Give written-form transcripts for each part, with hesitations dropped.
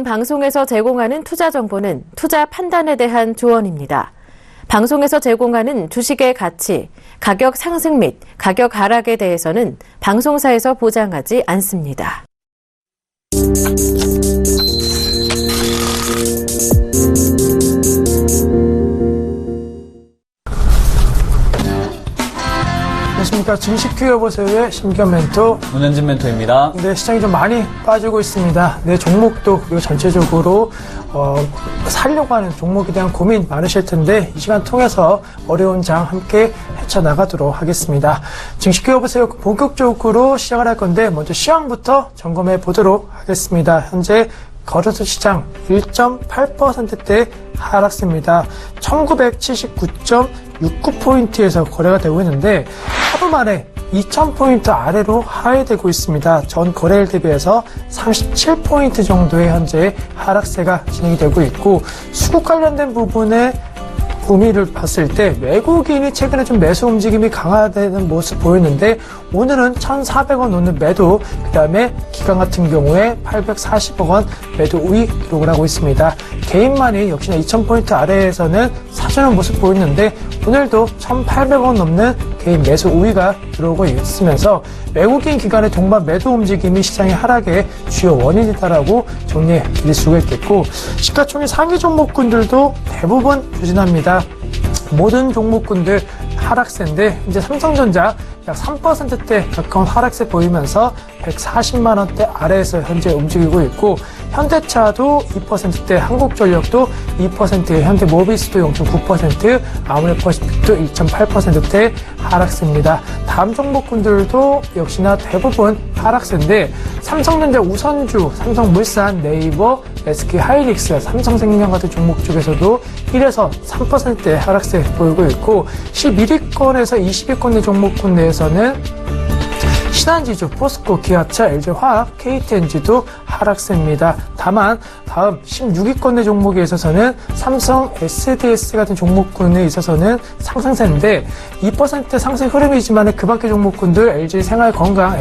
본 방송에서 제공하는 투자 정보는 투자 판단에 대한 조언입니다. 방송에서 제공하는 주식의 가치, 가격 상승 및 가격 하락에 대해서는 방송사에서 보장하지 않습니다. 안녕하십니까. 증시큐 여보세요의 신규 멘토 문현진 멘토입니다. 네, 시장이 좀 많이 빠지고 있습니다. 네, 종목도 그리고 전체적으로 살려고 하는 종목에 대한 고민 많으실 텐데 이 시간 통해서 어려운 장 함께 헤쳐나가도록 하겠습니다. 증시큐 여보세요 본격적으로 시작을 할 건데 먼저 시황부터 점검해 보도록 하겠습니다. 현재 거래소 시장 1.8%대 하락세입니다. 1979.69포인트에서 거래가 되고 있는데 하루 만에 2000포인트 아래로 하회되고 있습니다. 전 거래일 대비해서 37포인트 정도의 현재 하락세가 진행이 되고 있고 수급 관련된 부분에 의미를 봤을 때 외국인이 최근에 좀 매수 움직임이 강화되는 모습 보였는데 오늘은 1,400원 놓는 매도, 그 다음에 기관 같은 경우에 840억 원 매도 우위 기록을 하고 있습니다. 개인만이 역시나 2,000포인트 아래에서는 사주는 모습 보였는데 오늘도 1,800원 넘는 개인 매수 우위가 들어오고 있으면서 외국인 기관의 동반 매도 움직임이 시장의 하락의 주요 원인이다라고 정리해 드릴 수가 있겠고 시가총액 상위 종목군들도 대부분 부진합니다. 모든 종목군들 하락세인데 이제 삼성전자 약 3%대 가까운 하락세 보이면서 140만원대 아래에서 현재 움직이고 있고 현대차도 2%대, 한국전력도 2%, 현대모비스도 0.9%, 아모레퍼시픽도 1.8%대 하락세입니다. 다음 종목군들도 역시나 대부분 하락세인데 삼성전자 우선주, 삼성물산, 네이버, SK하이닉스, 삼성생명 같은 종목 쪽에서도 1에서 3%대 하락세 보이고 있고 11위권에서 20위권 내 종목군 내에서는 신한지주, 포스코, 기아차, LG화학, KTNG도 하락세입니다. 다만 다음 16위권 내 종목에 있어서는 삼성, SDS 같은 종목군에 있어서는 상승세인데 2% 상승 흐름이지만 그 밖의 종목군들 LG생활건강,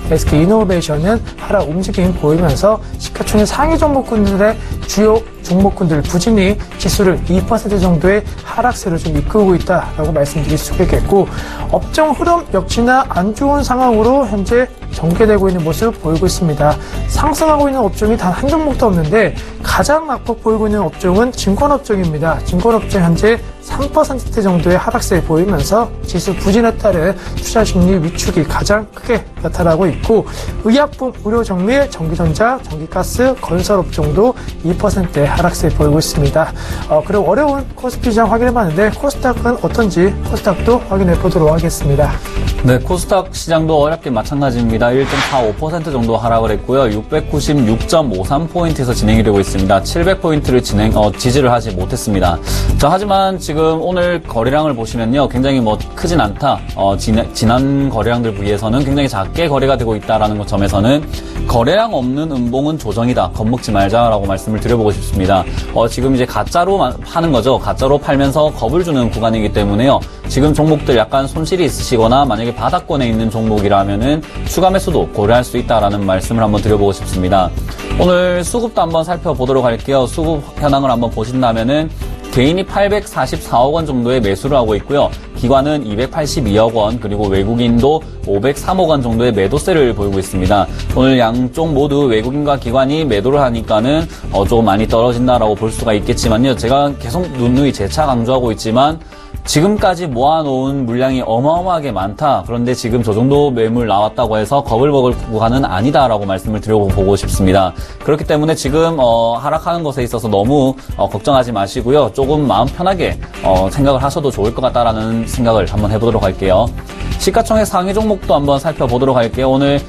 SK이노베이션은 하락 움직임 보이면서 시가총액 상위 종목군들의 주요 종목군들 부진이 지수를 2% 정도의 하락세로 좀 이끌고 있다라고 말씀드릴 수가 있겠고 업종 흐름 역시나 안 좋은 상황으로 현재 전개되고 있는 모습을 보이고 있습니다. 상승하고 있는 업종이 단 한 종목도 없는데 가장 낙폭 보이고 있는 업종은 증권업종입니다. 증권업종 현재 3% 정도의 하락세 보이면서 지수 부진에 따른 투자 심리 위축이 가장 크게 나타나고 있고 의약품, 의료정밀, 전기전자, 전기가스, 건설업종도 2%의 하락세 보이고 있습니다. 그리고 어려운 코스피 시장 확인해봤는데 코스닥은 어떤지 코스닥도 확인해 보도록 하겠습니다. 네, 코스닥 시장도 어렵게 마찬가지입니다. 1.45% 정도 하락을 했고요. 696.53포인트에서 진행이 되고 있습니다. 700포인트를 지지를 하지 못했습니다. 하지만 지금 오늘 거래량을 보시면요. 굉장히 크진 않다. 지난 거래량들 비해서는 굉장히 작게 거래가 되고 있다라는 점에서는 거래량 없는 음봉은 조정이다. 겁먹지 말자라고 말씀을 드려보고 싶습니다. 지금 이제 가짜로 파는 거죠. 가짜로 팔면서 겁을 주는 구간이기 때문에요. 지금 종목들 약간 손실이 있으시거나 만약에 바닥권에 있는 종목이라면은 추가 매수도 고려할 수 있다라는 말씀을 한번 드려보고 싶습니다. 오늘 수급도 한번 살펴보도록 할게요. 수급 현황을 한번 보신다면은 개인이 844억 원 정도의 매수를 하고 있고요. 기관은 282억 원, 그리고 외국인도 503억 원 정도의 매도세를 보이고 있습니다. 오늘 양쪽 모두 외국인과 기관이 매도를 하니까는 조금 많이 떨어진다라고 볼 수가 있겠지만요. 제가 계속 누누이 재차 강조하고 있지만 지금까지 모아놓은 물량이 어마어마하게 많다. 그런데 지금 저 정도 매물 나왔다고 해서 겁을 먹을 구간은 아니다라고 말씀을 드려보고 싶습니다. 그렇기 때문에 지금 하락하는 것에 있어서 너무 걱정하지 마시고요. 조금 마음 편하게 생각을 하셔도 좋을 것 같다라는 생각을 한번 해보도록 할게요. 시가총액 상위 종목도 한번 살펴보도록 할게요. 오늘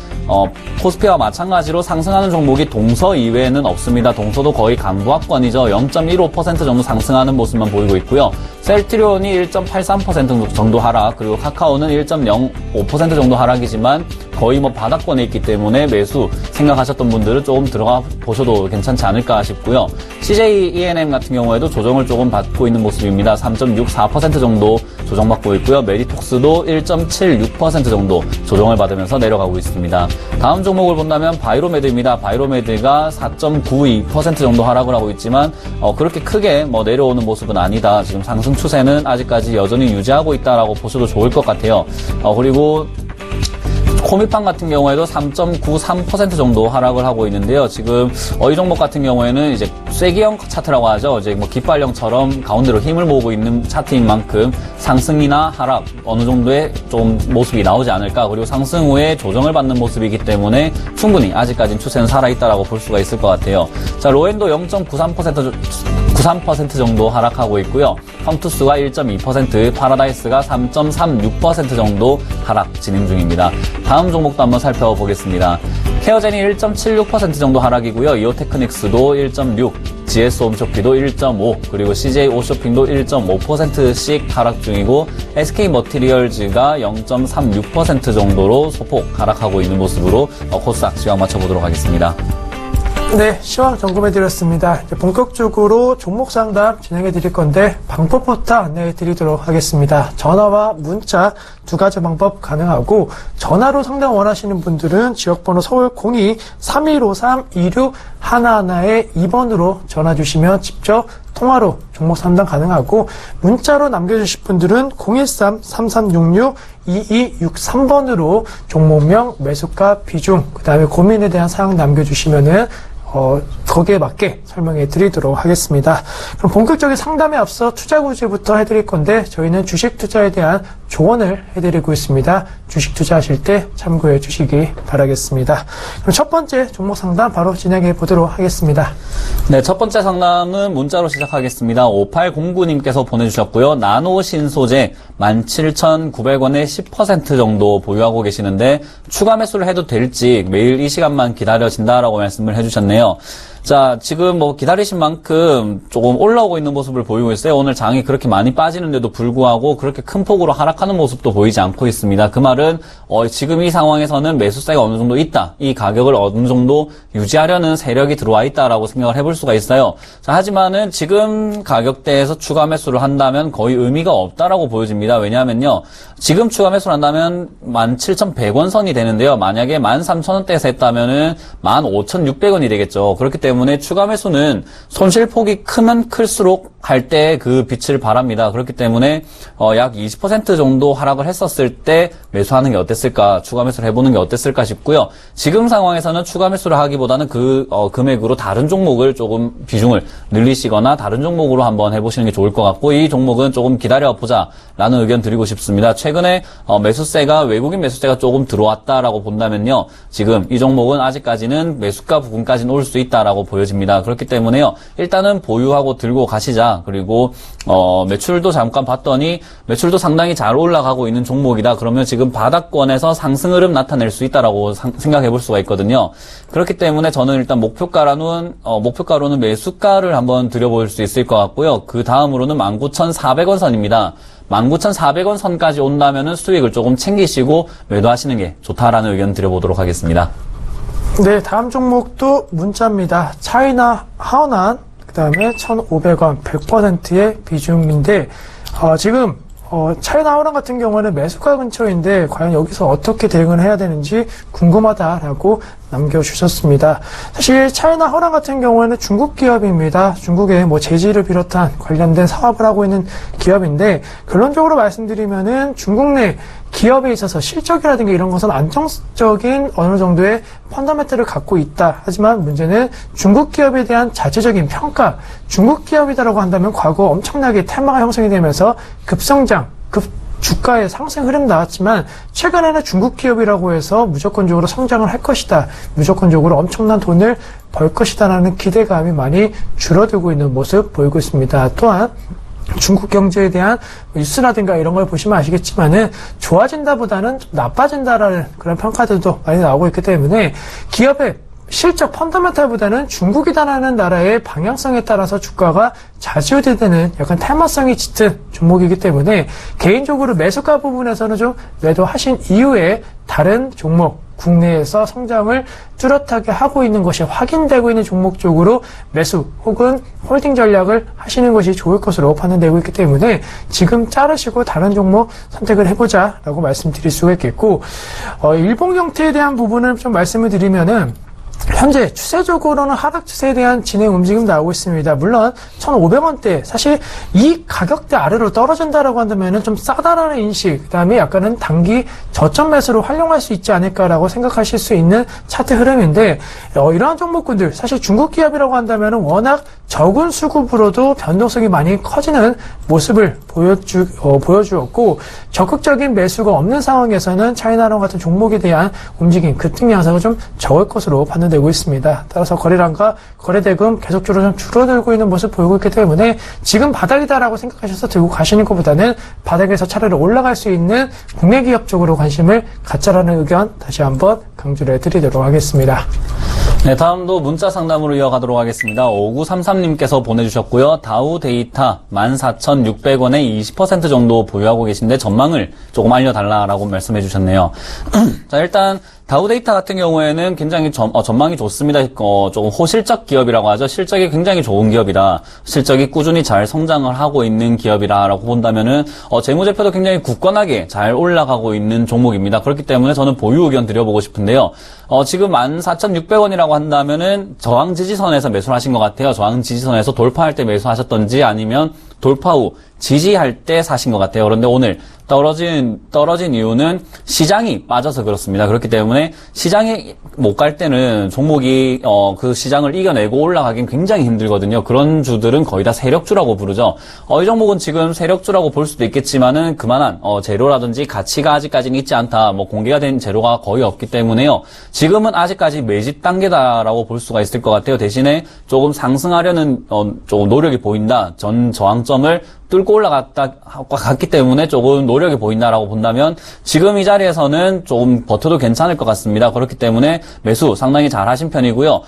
코스피와 마찬가지로 상승하는 종목이 동서 이외에는 없습니다. 동서도 거의 강보합권이죠. 0.15% 정도 상승하는 모습만 보이고 있고요. 셀트리온이 1.83% 정도 하락, 그리고 카카오는 1.05% 정도 하락이지만 거의 바닥권에 있기 때문에 매수 생각하셨던 분들은 조금 들어가 보셔도 괜찮지 않을까 싶고요. CJ ENM 같은 경우에도 조정을 조금 받고 있는 모습입니다. 3.64% 정도 조정받고 있고요. 메디톡스도 1.76% 정도 조정을 받으면서 내려가고 있습니다. 다음 종목을 본다면 바이로메드입니다. 바이로메드가 4.92% 정도 하락을 하고 있지만 그렇게 크게 내려오는 모습은 아니다. 지금 상승 추세는 아직까지 여전히 유지하고 있다라고 보셔도 좋을 것 같아요. 그리고 코미팜 같은 경우에도 3.93% 정도 하락을 하고 있는데요. 지금 이 종목 같은 경우에는 이제 쐐기형 차트라고 하죠. 이제 깃발령처럼 가운데로 힘을 모으고 있는 차트인 만큼 상승이나 하락 어느 정도의 좀 모습이 나오지 않을까. 그리고 상승 후에 조정을 받는 모습이기 때문에 충분히 아직까지는 추세는 살아있다라고 볼 수가 있을 것 같아요. 자, 로엔도 0.93% 정도 하락하고 있고요. 컴투스가 1.2%, 파라다이스가 3.36% 정도 하락 진행 중입니다. 다음 종목도 한번 살펴보겠습니다. 케어젠이 1.76% 정도 하락이고요. 이오테크닉스도 1.6, GS 홈쇼핑도 1.5, 그리고 CJ 오쇼핑도 1.5%씩 하락 중이고 SK 머티리얼즈가 0.36% 정도로 소폭 하락하고 있는 모습으로 코스닥 시황 맞춰보도록 하겠습니다. 네, 시황 점검해드렸습니다. 이제 본격적으로 종목 상담 진행해드릴 건데 방법부터 안내해드리도록 하겠습니다. 전화와 문자 두 가지 방법 가능하고 전화로 상담 원하시는 분들은 지역번호 서울 02-3253-2611-2번으로 전화 주시면 직접 통화로 종목 상담 가능하고 문자로 남겨주실 분들은 013-3366-2263번으로 종목명, 매수가, 비중, 그 다음에 고민에 대한 사항 남겨주시면은 거기에 맞게 설명해 드리도록 하겠습니다. 그럼 본격적인 상담에 앞서 투자 구제부터 해드릴 건데 저희는 주식 투자에 대한 조언을 해드리고 있습니다. 주식 투자하실 때 참고해 주시기 바라겠습니다. 그럼 첫 번째 종목 상담 바로 진행해 보도록 하겠습니다. 네, 첫 번째 상담은 문자로 시작하겠습니다. 5809님께서 보내주셨고요. 나노 신소재 17,900원에 10% 정도 보유하고 계시는데 추가 매수를 해도 될지 매일 이 시간만 기다려진다라고 말씀을 해주셨네요. 자, 지금 기다리신 만큼 조금 올라오고 있는 모습을 보이고 있어요. 오늘 장이 그렇게 많이 빠지는데도 불구하고 그렇게 큰 폭으로 하락하는 모습도 보이지 않고 있습니다. 그 말은 지금 이 상황에서는 매수세가 어느 정도 있다. 이 가격을 어느 정도 유지하려는 세력이 들어와 있다라고 생각을 해볼 수가 있어요. 자, 하지만은 지금 가격대에서 추가 매수를 한다면 거의 의미가 없다라고 보여집니다. 왜냐하면요. 지금 추가 매수를 한다면 17,100원 선이 되는데요. 만약에 13,000원대에서 했다면은 15,600원이 되겠죠. 그렇기 때문에 추가 매수는 손실폭이 크면 클수록 할 때 그 빛을 발합니다. 그렇기 때문에 약 20% 정도 하락을 했었을 때 매수하는 게 어땠을까, 추가 매수를 해보는 게 어땠을까 싶고요. 지금 상황에서는 추가 매수를 하기보다는 그 금액으로 다른 종목을 조금 비중을 늘리시거나 다른 종목으로 한번 해보시는 게 좋을 것 같고, 이 종목은 조금 기다려보자 라는 의견 드리고 싶습니다. 최근에 외국인 매수세가 조금 들어왔다라고 본다면요, 지금 이 종목은 아직까지는 매수가 부근까지는 올 수 있다라고 보여집니다. 그렇기 때문에요, 일단은 보유하고 들고 가시자. 그리고 매출도 잠깐 봤더니 매출도 상당히 잘 올라가고 있는 종목이다. 그러면 지금 바닥권에서 상승 흐름 나타낼 수 있다라고 생각해 볼 수가 있거든요. 그렇기 때문에 저는 일단 목표가로는 매수가를 한번 드려볼 수 있을 것 같고요. 그 다음으로는 19,400원 선입니다. 19,400원 선까지 온다면은 수익을 조금 챙기시고 매도하시는 게 좋다라는 의견 드려보도록 하겠습니다. 네, 다음 종목도 문자입니다. 차이나 하오난, 그 다음에 1,500원 100%의 비중인데 지금 차이나 하오난 같은 경우는 매수가 근처인데 과연 여기서 어떻게 대응을 해야 되는지 궁금하다라고 남겨주셨습니다. 사실 차이나 하오난 같은 경우에는 중국 기업입니다. 중국의 재질을 비롯한 관련된 사업을 하고 있는 기업인데, 결론적으로 말씀드리면은 중국 내 기업에 있어서 실적이라든가 이런 것은 안정적인 어느 정도의 펀더멘트를 갖고 있다. 하지만 문제는 중국 기업에 대한 자체적인 평가, 중국 기업이다라고 한다면 과거 엄청나게 테마가 형성이 되면서 급성장, 주가의 상승 흐름 나왔지만 최근에는 중국 기업이라고 해서 무조건적으로 성장을 할 것이다, 무조건적으로 엄청난 돈을 벌 것이다라는 기대감이 많이 줄어들고 있는 모습 보이고 있습니다. 또한 중국 경제에 대한 뉴스라든가 이런 걸 보시면 아시겠지만은 좋아진다보다는 좀 나빠진다라는 그런 평가들도 많이 나오고 있기 때문에 기업의 실적 펀더멘탈보다는 중국이다라는 나라의 방향성에 따라서 주가가 좌지우지되는 약간 테마성이 짙은 종목이기 때문에 개인적으로 매수가 부분에서는 좀 매도하신 이후에 다른 종목 국내에서 성장을 뚜렷하게 하고 있는 것이 확인되고 있는 종목 쪽으로 매수 혹은 홀딩 전략을 하시는 것이 좋을 것으로 판단되고 있기 때문에 지금 자르시고 다른 종목 선택을 해보자 라고 말씀드릴 수가 있겠고, 일봉 형태에 대한 부분을 좀 말씀을 드리면은 현재 추세적으로는 하락 추세에 대한 진행 움직임 나오고 있습니다. 물론 1,500원대 사실 이 가격대 아래로 떨어진다라고 한다면은 좀 싸다라는 인식, 그다음에 약간은 단기 저점 매수로 활용할 수 있지 않을까라고 생각하실 수 있는 차트 흐름인데, 이러한 종목군들 사실 중국 기업이라고 한다면은 워낙 적은 수급으로도 변동성이 많이 커지는 모습을 보여주었고, 적극적인 매수가 없는 상황에서는 차이나론 같은 종목에 대한 움직임, 급등 양상은 좀 적을 것으로 판단되고 있습니다. 따라서 거래량과 거래대금 계속적으로 좀 줄어들고 있는 모습 보이고 있기 때문에 지금 바닥이다라고 생각하셔서 들고 가시는 것보다는 바닥에서 차라리 올라갈 수 있는 국내 기업 쪽으로 관심을 갖자라는 의견 다시 한번 강조를 해드리도록 하겠습니다. 네, 다음도 문자 상담으로 이어가도록 하겠습니다. 5933님께서 보내주셨고요. 다우데이터 14,600원에 20% 정도 보유하고 계신데 전망을 조금 알려달라라고 말씀해 주셨네요. 자, 일단 다우데이터 같은 경우에는 굉장히 전망이 좋습니다. 조금 호실적 기업이라고 하죠. 실적이 굉장히 좋은 기업이라, 실적이 꾸준히 잘 성장을 하고 있는 기업이라고 본다면은 재무제표도 굉장히 굳건하게 잘 올라가고 있는 종목입니다. 그렇기 때문에 저는 보유 의견 드려보고 싶은데요. 지금 14,600원이라고 한다면은 저항 지지선에서 매수를 하신 것 같아요. 저항 지지선에서 돌파할 때 매수하셨던지 아니면 돌파 후 지지할 때 사신 것 같아요. 그런데 오늘 떨어진 이유는 시장이 빠져서 그렇습니다. 그렇기 때문에 시장이 못 갈 때는 종목이 그 시장을 이겨내고 올라가긴 굉장히 힘들거든요. 그런 주들은 거의 다 세력주라고 부르죠. 이 종목은 지금 세력주라고 볼 수도 있겠지만은 그만한 재료라든지 가치가 아직까지는 있지 않다. 공개가 된 재료가 거의 없기 때문에요. 지금은 아직까지 매집 단계다라고 볼 수가 있을 것 같아요. 대신에 조금 상승하려는 조금 노력이 보인다. 전 저항점을 뚫고 갔기 때문에 조금 노력이 보인다라고 본다면 지금 이 자리에서는 조금 버텨도 괜찮을 것 같습니다. 그렇기 때문에 매수 상당히 잘 하신 편이고요.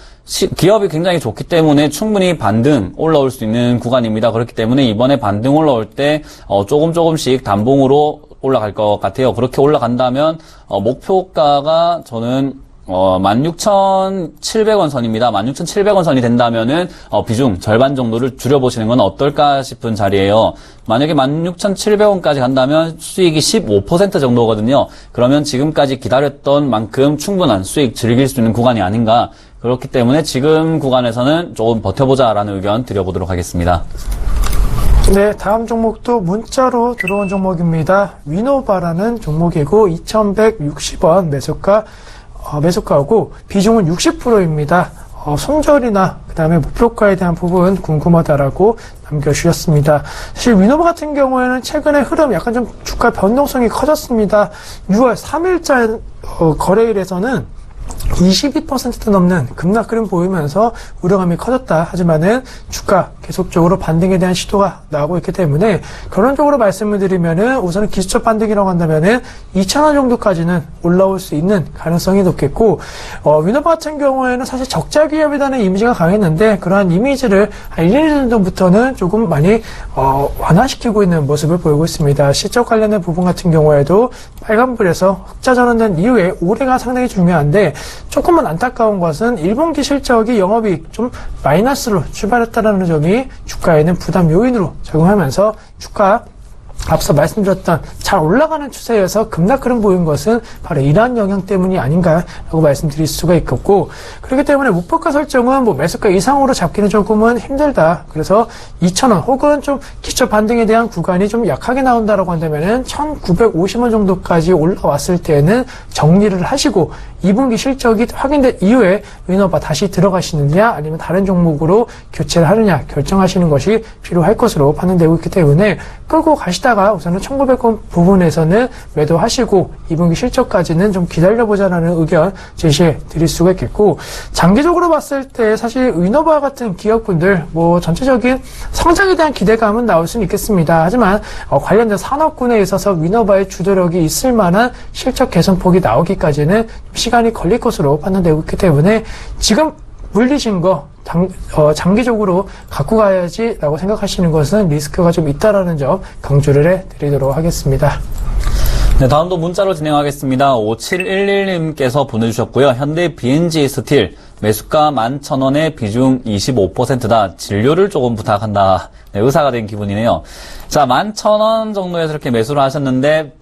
기업이 굉장히 좋기 때문에 충분히 반등 올라올 수 있는 구간입니다. 그렇기 때문에 이번에 반등 올라올 때 조금씩 단봉으로 올라갈 것 같아요. 그렇게 올라간다면 목표가가 저는 16,700원 선입니다. 16,700원 선이 된다면은 비중 절반 정도를 줄여보시는 건 어떨까 싶은 자리예요. 만약에 16,700원까지 간다면 수익이 15% 정도거든요. 그러면 지금까지 기다렸던 만큼 충분한 수익 즐길 수 있는 구간이 아닌가. 그렇기 때문에 지금 구간에서는 조금 버텨보자라는 의견 드려보도록 하겠습니다. 네, 다음 종목도 문자로 들어온 종목입니다. 위노바라는 종목이고 2,160원 매수가하고 비중은 60%입니다. 손절이나 그 다음에 목표가에 대한 부분 궁금하다라고 남겨주셨습니다. 사실 위노바 같은 경우에는 최근에 흐름 약간 좀 주가 변동성이 커졌습니다. 6월 3일자 거래일에서는 22% 넘는 급락 흐름 보이면서 우려감이 커졌다. 하지만은 주가 계속적으로 반등에 대한 시도가 나오고 있기 때문에 결론적으로 말씀을 드리면은 우선은 기술적 반등이라고 한다면은 2,000원 정도까지는 올라올 수 있는 가능성이 높겠고, 위노바 같은 경우에는 사실 적자 기업이라는 이미지가 강했는데 그러한 이미지를 한 1, 2년 전부터는 조금 많이 완화시키고 있는 모습을 보이고 있습니다. 실적 관련된 부분 같은 경우에도 빨간불에서 흑자 전환된 이후에 올해가 상당히 중요한데 조금만 안타까운 것은 1분기 실적이 영업이익 좀 마이너스로 출발했다는 점이 주가에는 부담 요인으로 작용하면서 주가 앞서 말씀드렸던 잘 올라가는 추세에서 급락 흐름 보인 것은 바로 이러한 영향 때문이 아닌가라고 말씀드릴 수가 있겠고, 그렇기 때문에 목표가 설정은 매수가 이상으로 잡기는 조금은 힘들다. 그래서 2,000원 혹은 좀 기초 반등에 대한 구간이 좀 약하게 나온다라고 한다면은 1,950원 정도까지 올라왔을 때는 정리를 하시고 2분기 실적이 확인된 이후에 위너바 다시 들어가시느냐 아니면 다른 종목으로 교체를 하느냐 결정하시는 것이 필요할 것으로 판단되고 있기 때문에 끌고 가시다가 우선은 1,900원 부분에서는 매도하시고 2분기 실적까지는 좀 기다려보자라는 의견 제시해 드릴 수가 있겠고, 장기적으로 봤을 때 사실 위너바 같은 기업분들 전체적인 성장에 대한 기대감은 나올 수는 있겠습니다. 하지만 관련된 산업군에 있어서 위너바의 주도력이 있을 만한 실적 개선폭이 나오기까지는 시간이 걸릴 것으로 판단되고 있기 때문에 지금 물리신 거 장기적으로 갖고 가야지라고 생각하시는 것은 리스크가 좀 있다라는 점 강조를 해드리도록 하겠습니다. 네, 다음도 문자로 진행하겠습니다. 5711님께서 보내주셨고요. 현대 BNG 스틸 매수가 11,000원에 비중 25%다. 진료를 조금 부탁한다. 네, 의사가 된 기분이네요. 자, 11,000원 정도에서 이렇게 매수를 하셨는데,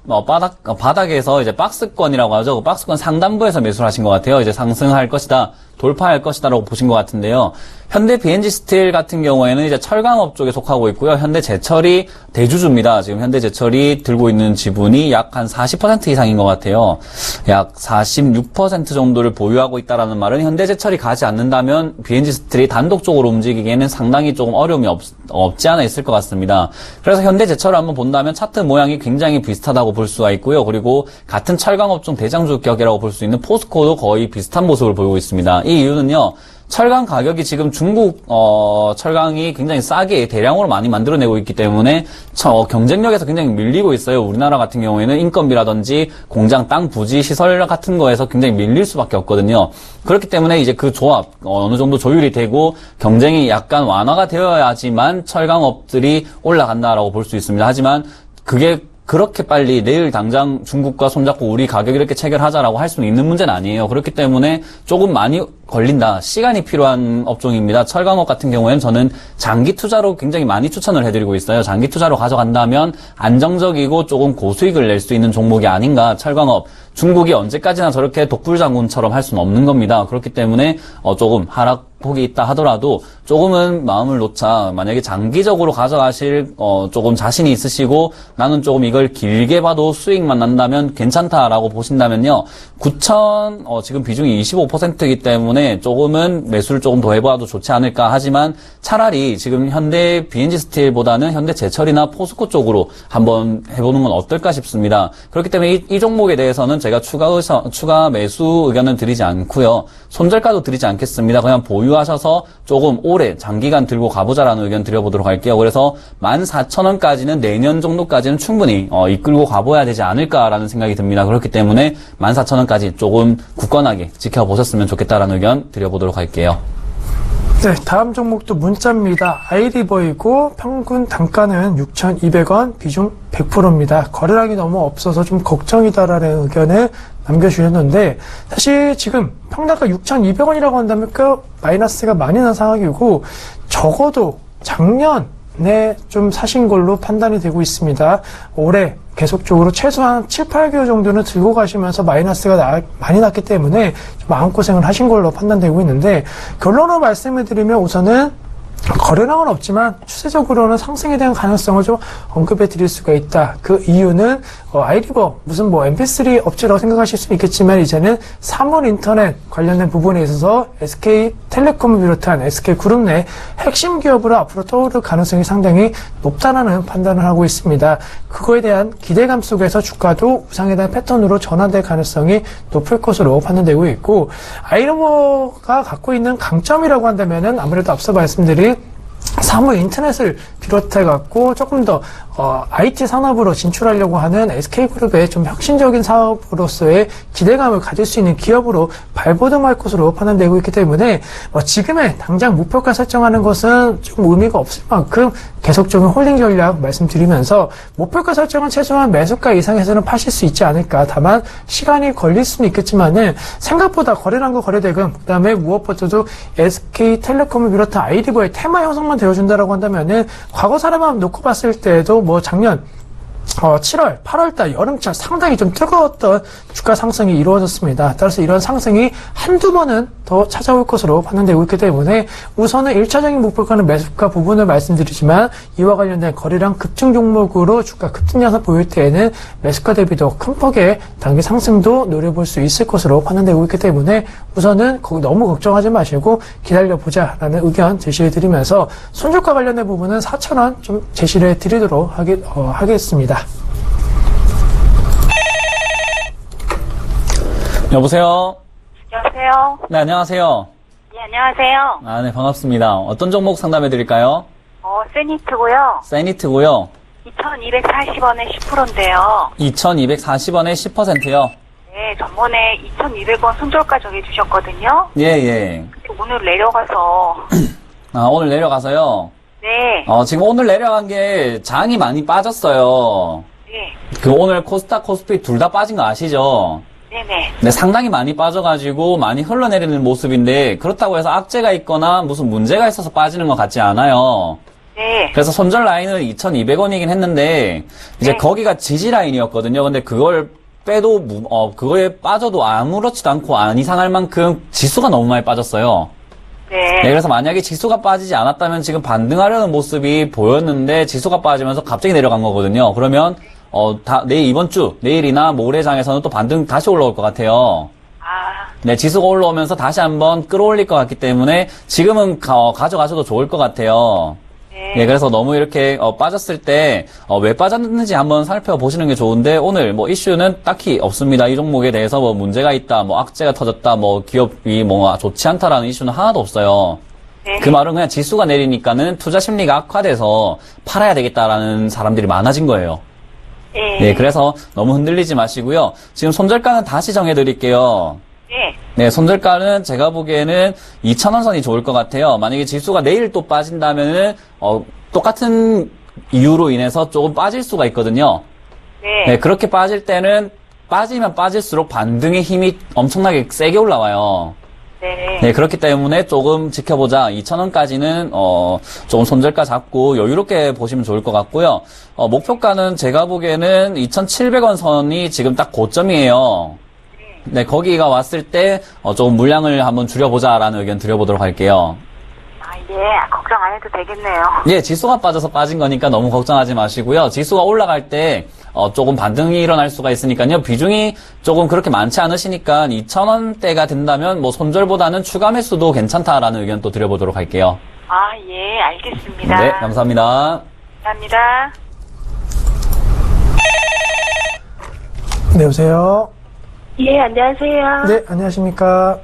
바닥에서 이제 박스권이라고 하죠. 그 박스권 상단부에서 매수를 하신 것 같아요. 이제 상승할 것이다. 돌파할 것이다라고 보신 것 같은데요. 현대 BNG 스틸 같은 경우에는 이제 철강업 쪽에 속하고 있고요. 현대제철이 대주주입니다. 지금 현대제철이 들고 있는 지분이 약 한 40% 이상인 것 같아요. 약 46% 정도를 보유하고 있다라는 말은 현대제철이 가지 않는다면 BNG 스틸이 단독적으로 움직이기에는 상당히 조금 어려움이 없지 않아 있을 것 같습니다. 그래서 현대제철을 한번 본다면 차트 모양이 굉장히 비슷하다고 볼 수가 있고요. 그리고 같은 철강업종 대장주격이라고 볼 수 있는 포스코도 거의 비슷한 모습을 보이고 있습니다. 이 이유는요. 철강 가격이 지금 중국 철강이 굉장히 싸게 대량으로 많이 만들어내고 있기 때문에 경쟁력에서 굉장히 밀리고 있어요. 우리나라 같은 경우에는 인건비라든지 공장 땅 부지 시설 같은 거에서 굉장히 밀릴 수밖에 없거든요. 그렇기 때문에 이제 그 조합 어느 정도 조율이 되고 경쟁이 약간 완화가 되어야지만 철강업들이 올라간다라고 볼 수 있습니다. 하지만 그게 그렇게 빨리 내일 당장 중국과 손잡고 우리 가격 이렇게 체결하자라고 할 수는 있는 문제는 아니에요. 그렇기 때문에 조금 많이 걸린다. 시간이 필요한 업종입니다. 철강업 같은 경우에는 저는 장기 투자로 굉장히 많이 추천을 해드리고 있어요. 장기 투자로 가져간다면 안정적이고 조금 고수익을 낼 수 있는 종목이 아닌가. 철강업. 중국이 언제까지나 저렇게 독불장군처럼 할 수는 없는 겁니다. 그렇기 때문에 조금 하락폭이 있다 하더라도 조금은 마음을 놓자. 만약에 장기적으로 가져가실 조금 자신이 있으시고 나는 조금 이걸 길게 봐도 수익만 난다면 괜찮다라고 보신다면요. 9천 지금 비중이 25%이기 때문에 조금은 매수를 조금 더 해봐도 좋지 않을까. 하지만 차라리 지금 현대 BNG 스틸보다는 현대 제철이나 포스코 쪽으로 한번 해보는 건 어떨까 싶습니다. 그렇기 때문에 이 종목에 대해서는 제가 추가 매수 의견은 드리지 않고요. 손절가도 드리지 않겠습니다. 그냥 보유하셔서 조금 오래 장기간 들고 가보자라는 의견 드려보도록 할게요. 그래서 14,000원까지는 내년 정도까지는 충분히 이끌고 가봐야 되지 않을까라는 생각이 듭니다. 그렇기 때문에 14,000원까지 조금 굳건하게 지켜보셨으면 좋겠다라는 의견 드려보도록 할게요. 네, 다음 종목도 문자입니다. 아이리버이고 평균 단가는 6,200원, 비중 100%입니다. 거래량이 너무 없어서 좀 걱정이다라는 의견을 남겨주셨는데 사실 지금 평단가 6,200원이라고 한다면 꽤 마이너스가 많이 난 상황이고 적어도 작년에 좀 사신 걸로 판단이 되고 있습니다. 올해 계속적으로 최소한 7, 8개월 정도는 들고 가시면서 마이너스가 많이 났기 때문에 좀 마음고생을 하신 걸로 판단되고 있는데 결론으로 말씀을 드리면 우선은 거래량은 없지만 추세적으로는 상승에 대한 가능성을 좀 언급해 드릴 수가 있다. 그 이유는 아이리버 무슨 MP3 업체라고 생각하실 수 있겠지만 이제는 사물 인터넷 관련된 부분에 있어서 SK텔레콤을 비롯한 SK그룹 내 핵심 기업으로 앞으로 떠오를 가능성이 상당히 높다는 판단을 하고 있습니다. 그거에 대한 기대감 속에서 주가도 우상에 대한 패턴으로 전환될 가능성이 높을 것으로 판단되고 있고 아이리버가 갖고 있는 강점이라고 한다면은 아무래도 앞서 말씀드린 사물 인터넷을 비롯해갖고 조금 더 IT 산업으로 진출하려고 하는 SK그룹의 좀 혁신적인 사업으로서의 기대감을 가질 수 있는 기업으로 발돋움할 것으로 판단되고 있기 때문에 지금의 당장 목표가 설정하는 것은 좀 의미가 없을 만큼 계속적인 홀딩 전략 말씀드리면서 목표가 설정은 최소한 매수가 이상에서는 파실 수 있지 않을까. 다만 시간이 걸릴 수는 있겠지만은 생각보다 거래량과 거래대금 그다음에 무엇보다도 SK텔레콤을 비롯한 아이리버의 테마 형성만 되어준다라고 한다면은 과거 사례만 놓고 봤을 때도 작년 7월, 8월달 여름철 상당히 좀 뜨거웠던 주가 상승이 이루어졌습니다. 따라서 이런 상승이 한두 번은 더 찾아올 것으로 판단되고 있기 때문에 우선은 1차적인 목표가는 매수가 부분을 말씀드리지만 이와 관련된 거래량 급증 종목으로 주가 급등 양상 보일 때에는 매수가 대비도 큰 폭의 단기 상승도 노려볼 수 있을 것으로 판단되고 있기 때문에 우선은 거기 너무 걱정하지 마시고 기다려보자라는 의견 제시해 드리면서 손절가 관련된 부분은 4,000원 좀 제시를 해 드리도록 하겠습니다. 여보세요? 여보세요? 네, 안녕하세요. 네, 안녕하세요. 네, 반갑습니다. 어떤 종목 상담해 드릴까요? 세니트고요. 세니트고요. 2,240원에 10%인데요. 2,240원에 10%요? 네, 전번에 2,200원 손절가 정해주셨거든요. 예. 오늘 내려가서. 오늘 내려가서요? 네. 지금 오늘 내려간 게 장이 많이 빠졌어요. 네. 그 오늘 코스닥, 코스피 둘 다 빠진 거 아시죠? 네네. 네, 상당히 많이 빠져가지고 많이 흘러내리는 모습인데 그렇다고 해서 악재가 있거나 무슨 문제가 있어서 빠지는 것 같지 않아요. 네. 그래서 손절 라인은 2,200원이긴 했는데 이제 네. 거기가 지지 라인이었거든요. 근데 그걸 빼도 그거에 빠져도 아무렇지도 않고 안 이상할 만큼 지수가 너무 많이 빠졌어요. 네, 네. 그래서 만약에 지수가 빠지지 않았다면 지금 반등하려는 모습이 보였는데 지수가 빠지면서 갑자기 내려간 거거든요. 그러면 이번 주 내일이나 모레장에서는 또 반등 다시 올라올 것 같아요. 아, 네, 지수가 올라오면서 다시 한번 끌어올릴 것 같기 때문에 지금은 가져가셔도 좋을 것 같아요. 네. 네, 그래서 너무 이렇게 빠졌을 때 왜 빠졌는지 한번 살펴보시는 게 좋은데 오늘 뭐 이슈는 딱히 없습니다. 이 종목에 대해서 뭐 문제가 있다, 뭐 악재가 터졌다, 뭐 기업이 뭐 좋지 않다라는 이슈는 하나도 없어요. 네. 그 말은 그냥 지수가 내리니까는 투자 심리가 악화돼서 팔아야 되겠다라는 사람들이 많아진 거예요. 네. 네, 그래서 너무 흔들리지 마시고요. 지금 손절가는 다시 정해드릴게요. 네. 네, 손절가는 제가 보기에는 2,000원 선이 좋을 것 같아요. 만약에 지수가 내일 또 빠진다면은, 똑같은 이유로 인해서 조금 빠질 수가 있거든요. 네. 네, 그렇게 빠질 때는 빠지면 빠질수록 반등의 힘이 엄청나게 세게 올라와요. 네. 네, 그렇기 때문에 조금 지켜보자. 2,000원까지는, 조금 손절가 잡고 여유롭게 보시면 좋을 것 같고요. 목표가는 제가 보기에는 2,700원 선이 지금 딱 고점이에요. 네, 거기가 왔을 때, 조금 물량을 한번 줄여보자라는 의견 드려보도록 할게요. 아, 예. 걱정 안 해도 되겠네요. 예, 지수가 빠져서 빠진 거니까 너무 걱정하지 마시고요. 지수가 올라갈 때, 조금 반등이 일어날 수가 있으니까요. 비중이 조금 그렇게 많지 않으시니까 2,000원대가 된다면 뭐 손절보다는 추가 매수도 괜찮다라는 의견 또 드려보도록 할게요. 아, 예. 알겠습니다. 네, 감사합니다. 감사합니다. 네, 여보세요. 예, 안녕하세요. 네, 안녕하십니까.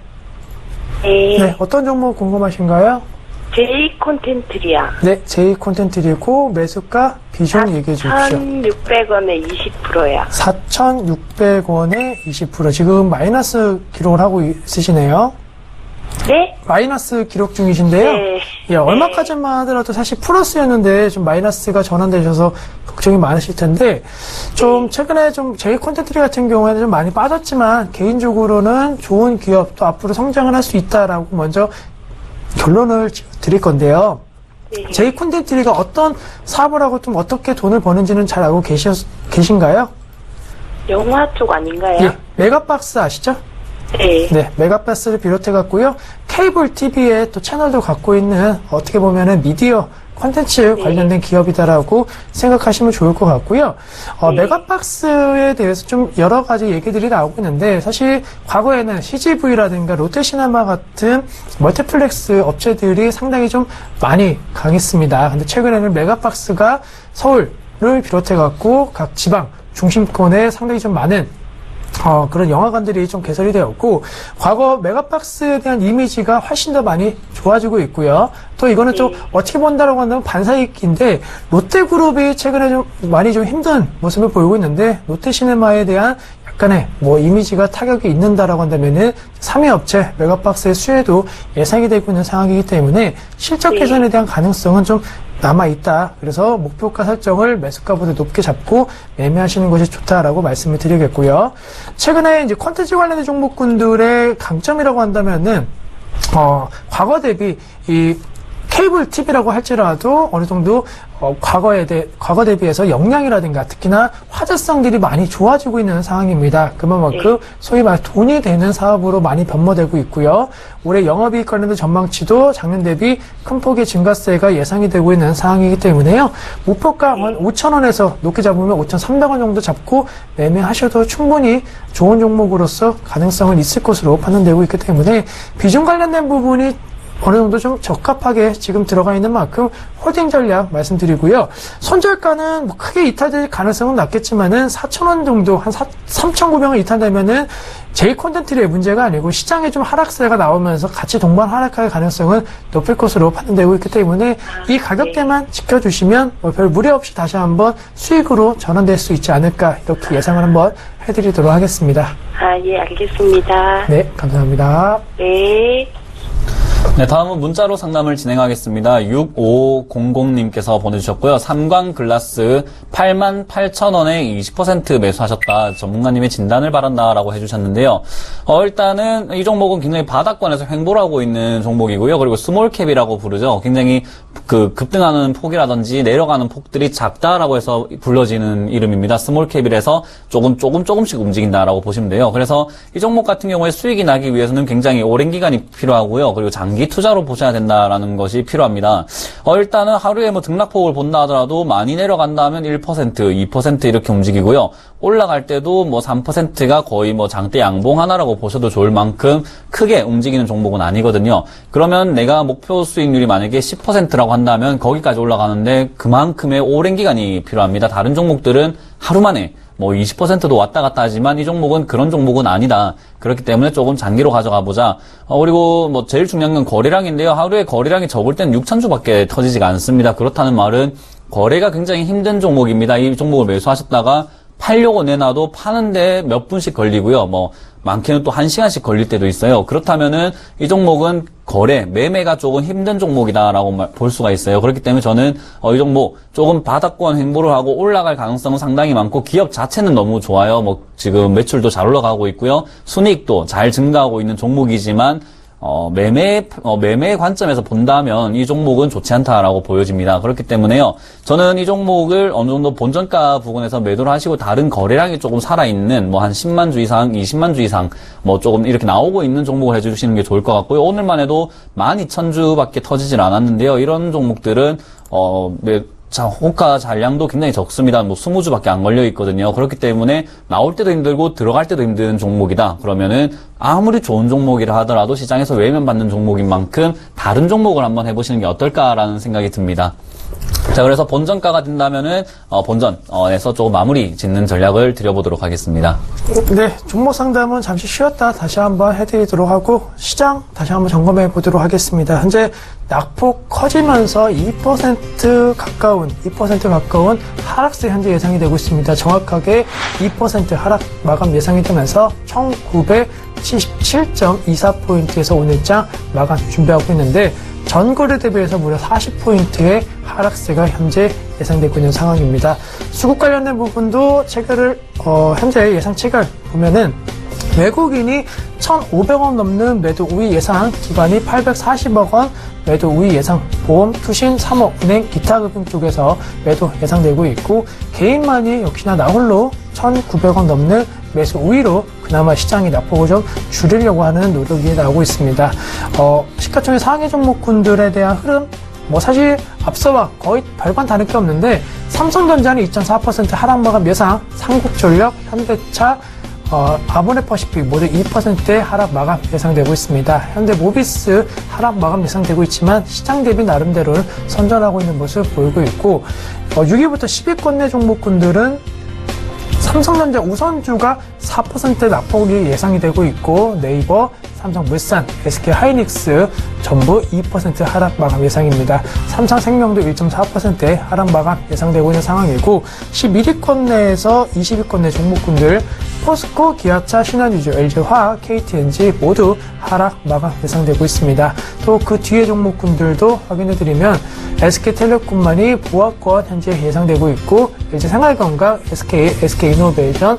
네. 네, 어떤 종목 궁금하신가요? 제이 콘텐츠리요. 네, 제이 콘텐츠리고 매수가 비중 얘기해 주십시오. 1,600원에 20%요. 4,600원에 20%. 지금 마이너스 기록을 하고 있으시네요. 네? 마이너스 기록 중이신데요. 네. 예, 얼마까지만 하더라도 사실 플러스였는데 좀 마이너스가 전환되셔서 걱정이 많으실 텐데 좀 최근에 좀 제이 콘텐츠리 같은 경우에는 좀 많이 빠졌지만 개인적으로는 좋은 기업 또 앞으로 성장을 할 수 있다라고 먼저 결론을 드릴 건데요. 네. 제이 콘텐츠리가 어떤 사업을 하고 좀 어떻게 돈을 버는지는 잘 알고 계신가요? 영화 쪽 아닌가요? 예, 메가박스 아시죠? 네. 네, 메가박스를 비롯해 갖고요. 케이블 TV에 또 채널도 갖고 있는 어떻게 보면은 미디어 콘텐츠 관련된 기업이다라고 생각하시면 좋을 것 같고요. 메가박스에 대해서 좀 여러 가지 얘기들이 나오고 있는데 사실 과거에는 CGV라든가 롯데시네마 같은 멀티플렉스 업체들이 상당히 좀 많이 강했습니다. 근데 최근에는 메가박스가 서울을 비롯해 갖고 각 지방 중심권에 상당히 좀 많은 그런 영화관들이 좀 개설이 되었고, 과거 메가박스에 대한 이미지가 훨씬 더 많이 좋아지고 있고요. 또 이거는 좀 어떻게 본다라고 한다면 반사이익인데, 롯데그룹이 최근에 좀 많이 좀 힘든 모습을 보이고 있는데, 롯데시네마에 대한 약간의 뭐 이미지가 타격이 있는다라고 한다면은 3위 업체 메가박스의 수혜도 예상이 되고 있는 상황이기 때문에 실적 개선에 대한 가능성은 좀 남아있다. 그래서 목표가 설정을 매수가보다 높게 잡고 매매하시는 것이 좋다라고 말씀을 드리겠고요. 최근에 이제 콘텐츠 관련된 종목군들의 강점이라고 한다면은, 과거 대비 이 케이블 TV라고 할지라도 어느 정도 과거 대비해서 역량이라든가 특히나 화제성들이 많이 좋아지고 있는 상황입니다. 그만큼 소위 말 돈이 되는 사업으로 많이 변모되고 있고요. 올해 영업이익 관련된 전망치도 작년 대비 큰 폭의 증가세가 예상이 되고 있는 상황이기 때문에요. 목표가 한 5,000원에서 높게 잡으면 5,300원 정도 잡고 매매하셔도 충분히 좋은 종목으로서 가능성은 있을 것으로 판단되고 있기 때문에 비중 관련된 부분이 어느 정도 좀 적합하게 지금 들어가 있는 만큼 홀딩 전략 말씀드리고요. 손절가는 뭐 크게 이탈될 가능성은 낮겠지만은 4,000원 정도, 한 3,900원 이탈되면은 제이 콘텐츠의 문제가 아니고 시장에 좀 하락세가 나오면서 같이 동반 하락할 가능성은 높을 것으로 판단되고 있기 때문에 이 가격대만 지켜주시면 뭐 별 무리 없이 다시 한번 수익으로 전환될 수 있지 않을까 이렇게 예상을 한번 해드리도록 하겠습니다. 아, 예, 알겠습니다. 네, 감사합니다. 네. 네, 다음은 문자로 상담을 진행하겠습니다. 6500님께서 보내주셨고요. 삼광글라스 88,000원에 20% 매수하셨다. 전문가님의 진단을 바란다라고 해주셨는데요. 일단은 이 종목은 굉장히 바닥권에서 횡보를 하고 있는 종목이고요. 그리고 스몰캡이라고 부르죠. 굉장히 그 급등하는 폭이라든지 내려가는 폭들이 작다라고 해서 불러지는 이름입니다. 스몰캡이라서 조금씩 움직인다라고 보시면 돼요. 그래서 이 종목 같은 경우에 수익이 나기 위해서는 굉장히 오랜 기간이 필요하고요. 그리고 장기 투자로 보셔야 된다라는 것이 필요합니다. 일단은 하루에 뭐 등락폭을 본다 하더라도 많이 내려간다면 1%, 2% 이렇게 움직이고요. 올라갈 때도 뭐 3%가 거의 뭐 장대 양봉 하나라고 보셔도 좋을 만큼 크게 움직이는 종목은 아니거든요. 그러면 내가 목표 수익률이 만약에 10%라고 한다면 거기까지 올라가는데 그만큼의 오랜 기간이 필요합니다. 다른 종목들은 하루 만에 뭐 20%도 왔다 갔다 하지만 이 종목은 그런 종목은 아니다. 그렇기 때문에 조금 장기로 가져가 보자. 그리고 뭐 제일 중요한 건 거래량인데요. 하루에 거래량이 적을 때는 6,000주밖에 터지지가 않습니다. 그렇다는 말은 거래가 굉장히 힘든 종목입니다. 이 종목을 매수하셨다가 팔려고 내놔도 파는데 몇 분씩 걸리고요. 뭐 많게는 또 1시간씩 걸릴 때도 있어요. 그렇다면은 이 종목은 매매가 조금 힘든 종목이다라고 볼 수가 있어요. 그렇기 때문에 저는 이 종목 조금 바닥권 행보를 하고 올라갈 가능성은 상당히 많고 기업 자체는 너무 좋아요. 뭐 지금 매출도 잘 올라가고 있고요. 순이익도 잘 증가하고 있는 종목이지만 매매 관점에서 본다면 이 종목은 좋지 않다라고 보여집니다. 그렇기 때문에요. 저는 이 종목을 어느 정도 본전가 부근에서 매도를 하시고 다른 거래량이 조금 살아있는 뭐 한 10만 주 이상, 20만 주 이상 뭐 조금 이렇게 나오고 있는 종목을 해주시는 게 좋을 것 같고요. 오늘만 해도 12,000주밖에 터지질 않았는데요. 이런 종목들은 호가 잔량도 굉장히 적습니다. 뭐 20주밖에 안 걸려 있거든요. 그렇기 때문에 나올 때도 힘들고 들어갈 때도 힘든 종목이다. 그러면은 아무리 좋은 종목이라 하더라도 시장에서 외면받는 종목인 만큼 다른 종목을 한번 해보시는 게 어떨까라는 생각이 듭니다. 자, 그래서 본전가가 된다면은 본전에서 조금 마무리 짓는 전략을 드려보도록 하겠습니다. 네, 종목 상담은 잠시 쉬었다 다시 한번 해드리도록 하고 시장 다시 한번 점검해 보도록 하겠습니다. 현재 낙폭 커지면서 2% 가까운 하락세 현재 예상이 되고 있습니다. 정확하게 2% 하락 마감 예상이 되면서 1977.24포인트에서 오늘장 마감 준비하고 있는데 전거래 대비해서 무려 40포인트의 하락세가 현재 예상되고 있는 상황입니다. 수급 관련된 부분도 현재 예상 체결 보면은 외국인이 1,500억 넘는 매도 우위 예상, 기관이 840억 원 매도 우위 예상, 보험, 투신, 3억, 은행, 기타 금융 쪽에서 매도 예상되고 있고 개인만이 역시나 나홀로 1,900억 넘는 매수 우위로 그나마 시장의 낙폭을 좀 줄이려고 하는 노력이 나오고 있습니다. 시가총액 상위 종목군들에 대한 흐름, 사실 앞서와 거의 별반 다를 게 없는데 삼성전자는 2.4% 하락 마감 예상, 삼국전력, 현대차, 아모레퍼시픽 모두 2%의 하락 마감 예상되고 있습니다. 현대모비스 하락 마감 예상되고 있지만 시장 대비 나름대로 선전하고 있는 모습을 보이고 있고 6위부터 10위권 내 종목군들은 삼성전자 우선주가 4% 낙폭이 예상이 되고 있고 네이버, 삼성물산, SK하이닉스 전부 2% 하락 마감 예상입니다. 삼성생명도 1.4%의 하락 마감 예상되고 있는 상황이고 11위권 내에서 20위권 내 종목군들 포스코, 기아차, 신한유조, LG화학, KTNG 모두 하락 마감 예상되고 있습니다. 또 그 뒤에 종목군들도 확인해드리면 SK텔레콤만이 보합권 현재 예상되고 있고 LG생활건강, SK이노베이션,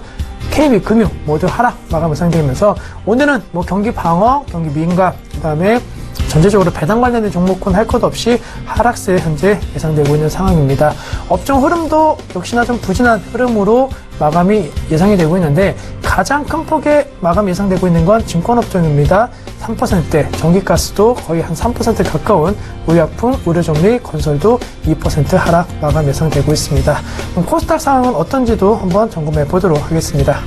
KB금융 모두 하락 마감 예상되면서 오늘은 경기 방어, 경기 민감, 그 다음에 전체적으로 배당 관련된 종목군 할 것 없이 하락세 현재 예상되고 있는 상황입니다. 업종 흐름도 역시나 좀 부진한 흐름으로 마감이 예상이 되고 있는데 가장 큰 폭의 마감 예상되고 있는 건 증권업종입니다. 3%대, 전기가스도 거의 한 3% 가까운 의약품, 의료정리, 건설도 2% 하락 마감 예상되고 있습니다. 그럼 코스닥 상황은 어떤지도 한번 점검해 보도록 하겠습니다.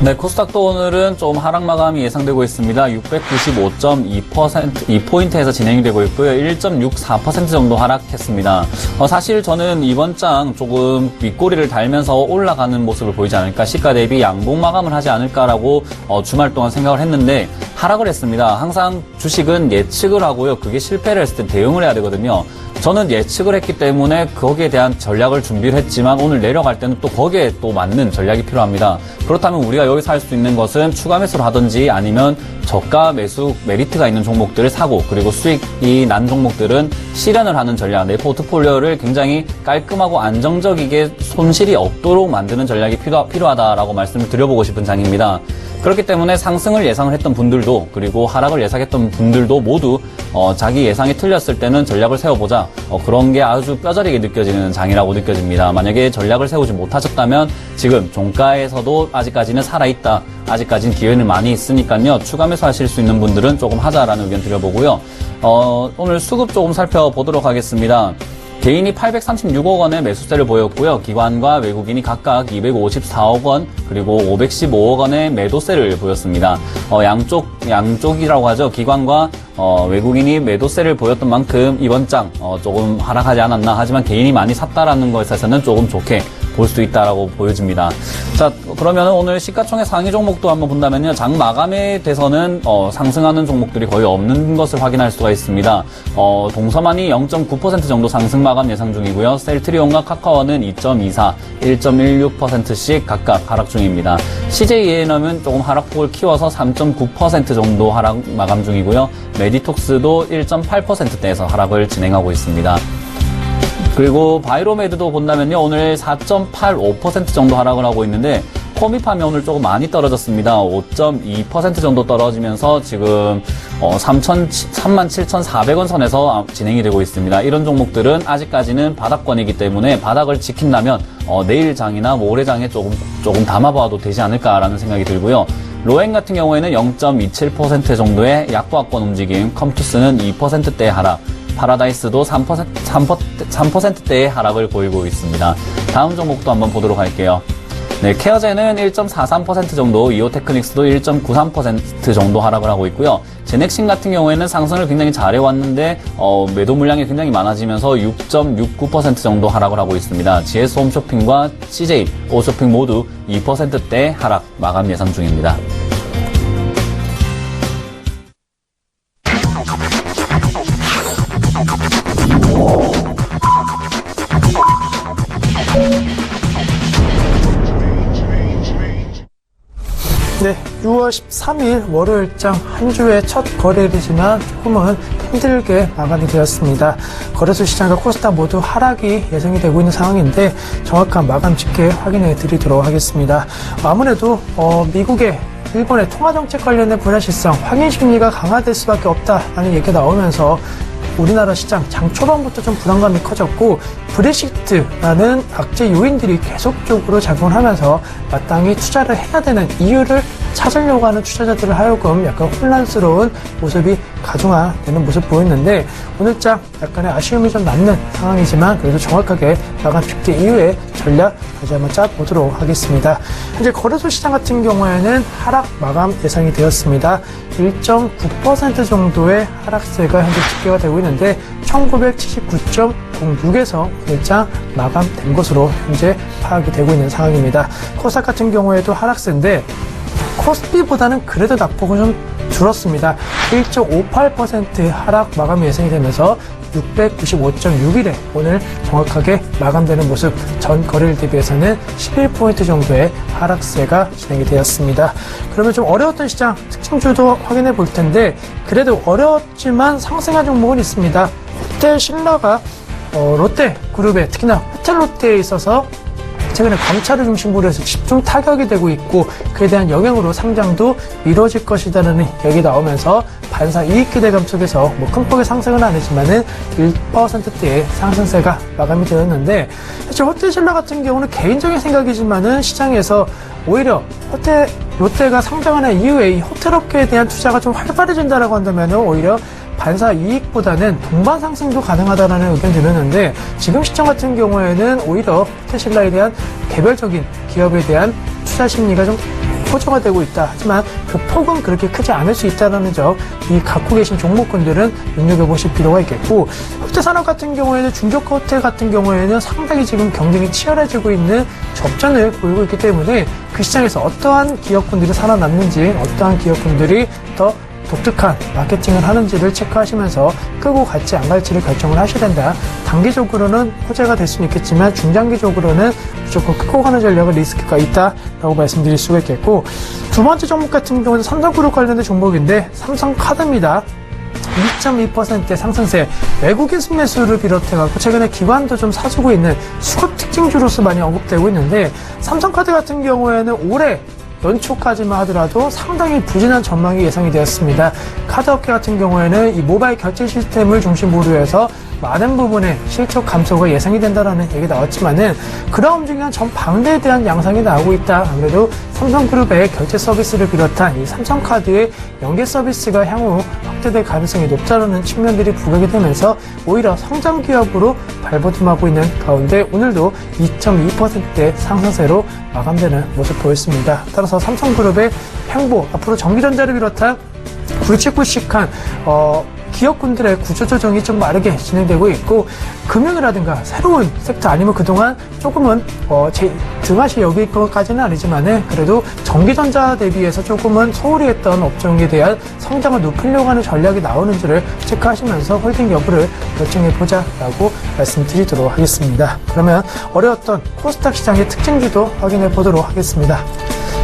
네, 코스닥도 오늘은 좀 하락 마감이 예상되고 있습니다. 695.2%에서 진행이 되고 있고요. 1.64% 정도 하락했습니다. 사실 저는 이번 장 조금 윗꼬리를 달면서 올라가는 모습을 보이지 않을까, 시가 대비 양봉 마감을 하지 않을까라고 주말 동안 생각을 했는데 하락을 했습니다. 항상 주식은 예측을 하고요. 그게 실패를 했을 때 대응을 해야 되거든요. 저는 예측을 했기 때문에 거기에 대한 전략을 준비를 했지만 오늘 내려갈 때는 또 거기에 또 맞는 전략이 필요합니다. 그렇다면 우리가 여기서 할 수 있는 것은 추가 매수를 하든지 아니면 저가 매수 메리트가 있는 종목들을 사고 그리고 수익이 난 종목들은 실현을 하는 전략, 내 포트폴리오를 굉장히 깔끔하고 안정적이게 손실이 없도록 만드는 전략이 필요하다라고 말씀을 드려보고 싶은 장입니다. 그렇기 때문에 상승을 예상을 했던 분들도 그리고 하락을 예상했던 분들도 모두 자기 예상이 틀렸을 때는 전략을 세워보자 그런 게 아주 뼈저리게 느껴지는 장이라고 느껴집니다. 만약에 전략을 세우지 못하셨다면 지금 종가에서도 아직까지는 살아있다. 아직까지는 기회는 많이 있으니까요. 추가 매수하실 수 있는 분들은 조금 하자라는 의견 드려보고요. 오늘 수급 조금 살펴보도록 하겠습니다. 개인이 836억 원의 매수세를 보였고요. 기관과 외국인이 각각 254억 원 그리고 515억 원의 매도세를 보였습니다. 양쪽이라고 하죠. 기관과 외국인이 매도세를 보였던 만큼 이번 장 조금 하락하지 않았나. 하지만 개인이 많이 샀다라는 것에서는 조금 좋게 볼 수 있다라고 보여집니다. 자, 그러면 오늘 시가총액 상위 종목도 한번 본다면요. 장 마감에 돼서는 상승하는 종목들이 거의 없는 것을 확인할 수가 있습니다. 동서만이 0.9% 정도 상승 마감 예상 중이고요. 셀트리온과 카카오는 2.24, 1.16%씩 각각 하락 중입니다. CJENM은 조금 하락폭을 키워서 3.9% 정도 하락 마감 중이고요. 메디톡스도 1.8%대에서 하락을 진행하고 있습니다. 그리고 바이로메드도 본다면요. 오늘 4.85% 정도 하락을 하고 있는데 코미팜이 오늘 조금 많이 떨어졌습니다. 5.2% 정도 떨어지면서 지금 37,400원 선에서 진행이 되고 있습니다. 이런 종목들은 아직까지는 바닥권이기 때문에 바닥을 지킨다면 내일 장이나 모레 장에 조금 담아봐도 되지 않을까라는 생각이 들고요. 로엔 같은 경우에는 0.27% 정도의 약보합권 움직임, 컴투스는 2%대 하락, 파라다이스도 3%대의 하락을 보이고 있습니다. 다음 종목도 한번 보도록 할게요. 네, 케어제는 1.43% 정도, 이오테크닉스도 1.93% 정도 하락을 하고 있고요. 제넥신 같은 경우에는 상승을 굉장히 잘해왔는데 매도 물량이 굉장히 많아지면서 6.69% 정도 하락을 하고 있습니다. GS 홈쇼핑과 CJ 오쇼핑 모두 2%대 하락 마감 예상 중입니다. 네, 6월 13일 월요일장 한 주의 첫 거래일이지만 조금은 힘들게 마감이 되었습니다. 거래소 시장과 코스닥 모두 하락이 예상이 되고 있는 상황인데 정확한 마감 집계 확인해 드리도록 하겠습니다. 아무래도 미국의 일본의 통화정책 관련된 불확실성, 확인 심리가 강화될 수밖에 없다라는 얘기가 나오면서 우리나라 시장 장 초반부터 좀 불안감이 커졌고 브렉시트라는 악재 요인들이 계속적으로 작용하면서 마땅히 투자를 해야 되는 이유를 찾으려고 하는 투자자들을 하여금 약간 혼란스러운 모습이 가중화되는 모습 보였는데 오늘장 약간의 아쉬움이 좀 남는 상황이지만 그래도 정확하게 마감 집계 이후에 전략 다시 한번 짜보도록 하겠습니다. 현재 거래소 시장 같은 경우에는 하락 마감 예상이 되었습니다. 1.9% 정도의 하락세가 현재 집계가 되고 있는데 1979.06에서 오늘장 마감된 것으로 현재 파악이 되고 있는 상황입니다. 코스닥 같은 경우에도 하락세인데 코스피보다는 그래도 낙폭은 좀 줄었습니다. 1.58% 하락 마감이 예상이 되면서 695.61에 오늘 정확하게 마감되는 모습, 전 거래일 대비해서는 11포인트 정도의 하락세가 진행이 되었습니다. 그러면 좀 어려웠던 시장 특징주도 확인해 볼 텐데 그래도 어려웠지만 상승한 종목은 있습니다. 호텔 신라가 롯데그룹에 특히나 호텔 롯데에 있어서 최근에 검찰을 중심으로 해서 집중 타격이 되고 있고 그에 대한 영향으로 상장도 미뤄질 것이라는 얘기 나오면서 반사 이익 기대감 속에서 큰 폭의 상승은 아니지만은 1%대의 상승세가 마감이 되었는데 사실 호텔신라 같은 경우는 개인적인 생각이지만은 시장에서 오히려 롯데가 상장하는 이후에 이 호텔업계에 대한 투자가 좀 활발해진다라고 한다면은 오히려 반사 이익보다는 동반 상승도 가능하다라는 의견이 들었는데 지금 시점 같은 경우에는 오히려 호텔신라에 대한 개별적인 기업에 대한 투자 심리가 좀 호조가 되고 있다. 하지만 그 폭은 그렇게 크지 않을 수 있다는 점, 이 갖고 계신 종목군들은 눈여겨보실 필요가 있겠고, 호텔산업 같은 경우에는 중저가 호텔 같은 경우에는 상당히 지금 경쟁이 치열해지고 있는 접전을 보이고 있기 때문에 그 시장에서 어떠한 기업군들이 살아남는지, 어떠한 기업군들이 더 독특한 마케팅을 하는지를 체크하시면서 끄고 갈지 안 갈지를 결정을 하셔야 된다. 단기적으로는 호재가 될 수는 있겠지만 중장기적으로는 무조건 끄고 가는 전략은 리스크가 있다라고 말씀드릴 수가 있겠고, 두 번째 종목 같은 경우는 삼성그룹 관련된 종목인데 삼성카드입니다. 2.2%의 상승세, 외국인 순매수를 비롯해갖고 최근에 기관도 좀 사주고 있는 수급 특징주로서 많이 언급되고 있는데, 삼성카드 같은 경우에는 올해 연초까지만 하더라도 상당히 부진한 전망이 예상이 되었습니다. 카드업계 같은 경우에는 이 모바일 결제 시스템을 중심으로 해서 많은 부분의 실적 감소가 예상이 된다라는 얘기가 나왔지만은, 그런 움직임은 전 방대에 대한 양상이 나오고 있다. 아무래도 삼성그룹의 결제 서비스를 비롯한 이 삼성카드의 연계 서비스가 향후 확대될 가능성이 높다는 측면들이 부각이 되면서 오히려 성장 기업으로 발돋움하고 있는 가운데 오늘도 2.2%의 상승세로 마감되는 모습 보였습니다. 따라서 삼성그룹의 행보, 앞으로 전기전자를 비롯한 굵직굵직한 기업군들의 구조조정이 좀 빠르게 진행되고 있고, 금융이라든가 새로운 섹터 아니면 그동안 조금은 제 등하시 여길 것까지는 아니지만은 그래도 전기전자 대비해서 조금은 소홀히 했던 업종에 대한 성장을 높이려고 하는 전략이 나오는지를 체크하시면서 홀딩 여부를 결정해보자라고 말씀드리도록 하겠습니다. 그러면 어려웠던 코스닥 시장의 특징주도 확인해 보도록 하겠습니다.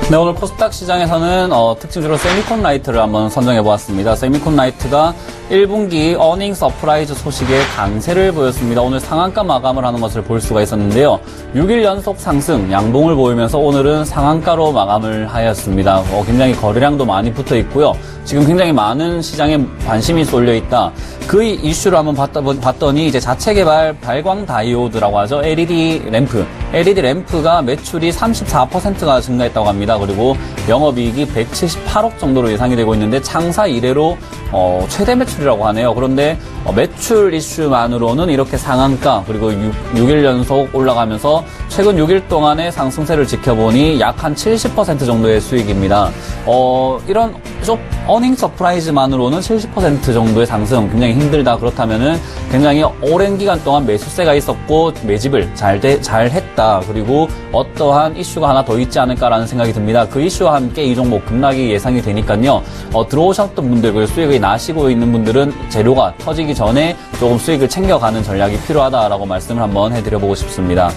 네, 오늘 코스닥 시장에서는 특징주로 세미콘라이트를 한번 선정해 보았습니다. 세미콘라이트가 1분기 어닝 서프라이즈 소식에 강세를 보였습니다. 오늘 상한가 마감을 하는 것을 볼 수가 있었는데요. 6일 연속 상승, 양봉을 보이면서 오늘은 상한가로 마감을 하였습니다. 굉장히 거래량도 많이 붙어 있고요. 지금 굉장히 많은 시장에 관심이 쏠려 있다. 그 이슈를 한번 봤더니 이제 자체 개발 발광 다이오드라고 하죠. LED 램프가 매출이 34%가 증가했다고 합니다. 그리고 영업이익이 178억 정도로 예상이 되고 있는데 창사 이래로 최대 매출이라고 하네요. 그런데 매출 이슈만으로는 이렇게 상한가, 그리고 6일 연속 올라가면서 최근 6일 동안의 상승세를 지켜보니 약 한 70% 정도의 수익입니다. 이런 좀 어닝 서프라이즈만으로는 70% 정도의 상승 굉장히 힘들다. 그렇다면은 굉장히 오랜 기간 동안 매수세가 있었고 매집을 잘 했다. 그리고 어떠한 이슈가 하나 더 있지 않을까라는 생각이 듭니다. 그 이슈와 함께 이 종목 급락이 예상이 되니까요. 들어오셨던 분들, 그리고 수익이 나시고 있는 분들은 재료가 터지기 전에 조금 수익을 챙겨가는 전략이 필요하다라고 말씀을 한번 해드려보고 싶습니다.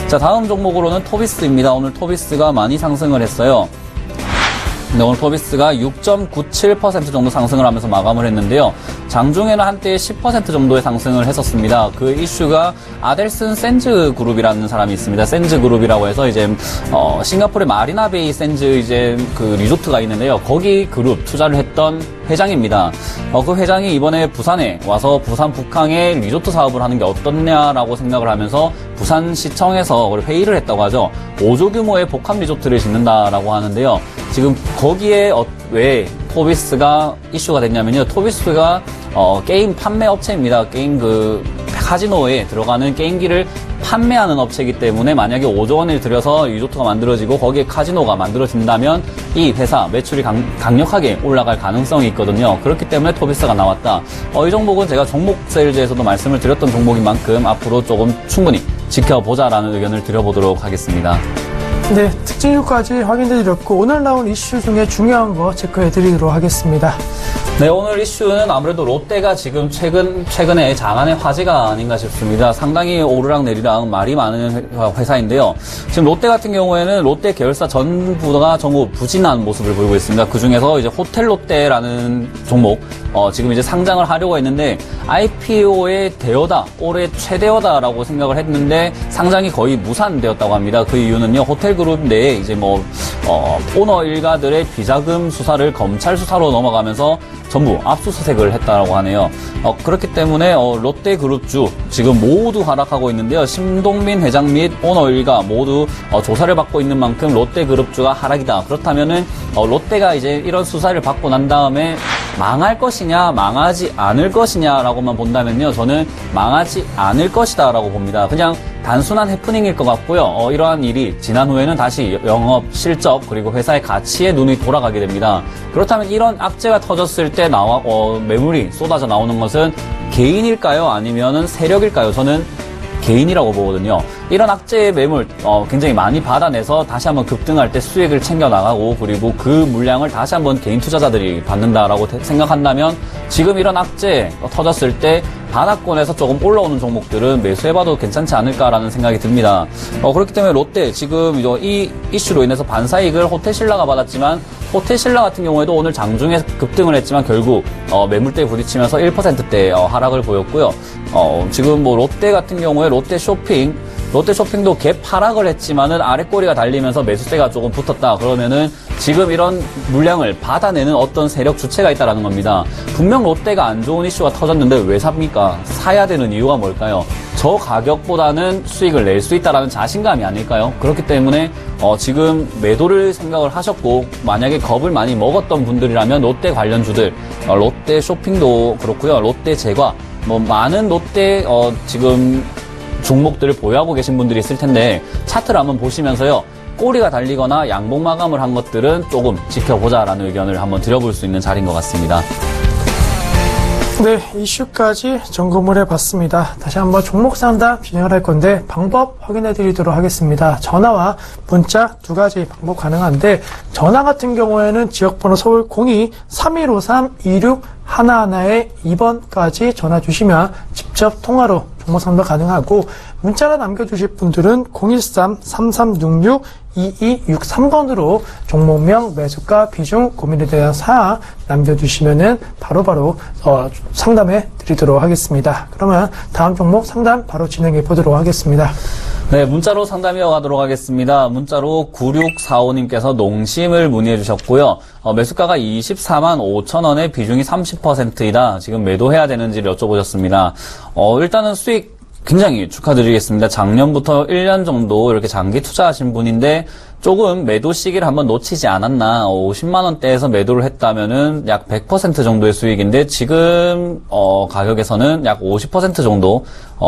자, 다음 종목으로는 토비스입니다. 오늘 토비스가 많이 상승을 했어요. 네, 오늘 토비스가 6.97% 정도 상승을 하면서 마감을 했는데요. 장중에는 한때 10% 정도의 상승을 했었습니다. 그 이슈가 아델슨 샌즈 그룹이라는 사람이 있습니다. 샌즈 그룹이라고 해서 이제 싱가포르의 마리나베이 샌즈 이제 그 리조트가 있는데요. 거기 그룹 투자를 했던 회장입니다. 그 회장이 이번에 부산에 와서 부산 북항에 리조트 사업을 하는 게 어떻냐라고 생각을 하면서 부산시청에서 회의를 했다고 하죠. 5조 규모의 복합 리조트를 짓는다라고 하는데요. 지금 거기에 왜 토비스가 이슈가 됐냐면요. 토비스가 게임 판매 업체입니다. 게임 카지노에 들어가는 게임기를 판매하는 업체이기 때문에 만약에 5조 원을 들여서 리조트가 만들어지고 거기에 카지노가 만들어진다면 이 회사 매출이 강력하게 올라갈 가능성이 있거든요. 그렇기 때문에 토비스가 나왔다. 이 종목은 제가 종목 세일즈에서도 말씀을 드렸던 종목인 만큼 앞으로 조금 충분히 지켜보자라는 의견을 드려보도록 하겠습니다. 네, 특징주까지 확인해드렸고 오늘 나온 이슈 중에 중요한 거 체크해드리도록 하겠습니다. 네, 오늘 이슈는 아무래도 롯데가 지금 최근에 장안의 화제가 아닌가 싶습니다. 상당히 오르락 내리락 말이 많은 회사인데요. 지금 롯데 같은 경우에는 롯데 계열사 전부가 전부 부진한 모습을 보이고 있습니다. 그 중에서 이제 호텔 롯데라는 종목, 지금 이제 상장을 하려고 했는데 IPO의 대여다, 올해 최대여다라고 생각을 했는데 상장이 거의 무산되었다고 합니다. 그 이유는요, 호텔 그룹 내에 이제 오너 일가들의 비자금 수사를 검찰 수사로 넘어가면서 전부 압수수색을 했다라고 하네요. 그렇기 때문에 롯데 그룹주 지금 모두 하락하고 있는데요. 신동민 회장 및 오너 일가 모두 조사를 받고 있는 만큼 롯데 그룹주가 하락이다. 그렇다면은 롯데가 이제 이런 수사를 받고 난 다음에 망할 것이냐, 망하지 않을 것이냐라고만 본다면요, 저는 망하지 않을 것이다라고 봅니다. 그냥 단순한 해프닝일 것 같고요. 이러한 일이 지난 후에는 다시 영업 실적 그리고 회사의 가치에 눈이 돌아가게 됩니다. 그렇다면 이런 악재가 터졌을 때 매물이 쏟아져 나오는 것은 개인일까요? 아니면은 세력일까요? 저는 개인이라고 보거든요. 이런 악재 매물 굉장히 많이 받아내서 다시 한번 급등할 때 수익을 챙겨나가고 그리고 그 물량을 다시 한번 개인 투자자들이 받는다라고 생각한다면 지금 이런 악재 터졌을 때 바닥권에서 조금 올라오는 종목들은 매수해봐도 괜찮지 않을까라는 생각이 듭니다. 그렇기 때문에 롯데 지금 이 이슈로 인해서 반사이익을 호텔신라가 받았지만 호텔신라 같은 경우에도 오늘 장중에 급등을 했지만 결국 매물대에 부딪히면서 1%대 하락을 보였고요. 지금 뭐 롯데 같은 경우에 롯데 쇼핑도 갭 하락을 했지만은 아래 꼬리가 달리면서 매수세가 조금 붙었다. 그러면은 지금 이런 물량을 받아내는 어떤 세력 주체가 있다라는 겁니다. 분명 롯데가 안 좋은 이슈가 터졌는데 왜 삽니까? 사야 되는 이유가 뭘까요? 저 가격보다는 수익을 낼 수 있다라는 자신감이 아닐까요? 그렇기 때문에 지금 매도를 생각을 하셨고 만약에 겁을 많이 먹었던 분들이라면 롯데 관련주들, 롯데 쇼핑도 그렇고요. 롯데 제과, 뭐 많은 롯데 지금 종목들을 보유하고 계신 분들이 있을 텐데 차트를 한번 보시면서요. 꼬리가 달리거나 양봉 마감을 한 것들은 조금 지켜보자라는 의견을 한번 드려볼 수 있는 자리인 것 같습니다. 네, 이슈까지 점검을 해봤습니다. 다시 한번 종목 상담 진행을 할 건데 방법 확인해 드리도록 하겠습니다. 전화와 문자 두 가지 방법 가능한데 전화 같은 경우에는 지역번호 서울 02-3153-2611에 2번까지 전화 주시면 직접 통화로 종목 상담 가능하고 문자를 남겨주실 분들은 013-3366-2263번으로 종목명, 매수가, 비중, 고민에 대한 사항 남겨주시면은 바로바로 상담해 드리도록 하겠습니다. 그러면 다음 종목 상담 바로 진행해 보도록 하겠습니다. 네, 문자로 상담 이어가도록 하겠습니다. 문자로 9645님께서 농심을 문의해 주셨고요. 매수가가 24만 5천 원에 비중이 30%이다. 지금 매도해야 되는지를 여쭤보셨습니다. 일단은 수익 굉장히 축하드리겠습니다. 작년부터 1년 정도 이렇게 장기 투자하신 분인데 조금 매도 시기를 한번 놓치지 않았나. 50만 원대에서 매도를 했다면은 약 100% 정도의 수익인데 지금 가격에서는 약 50% 정도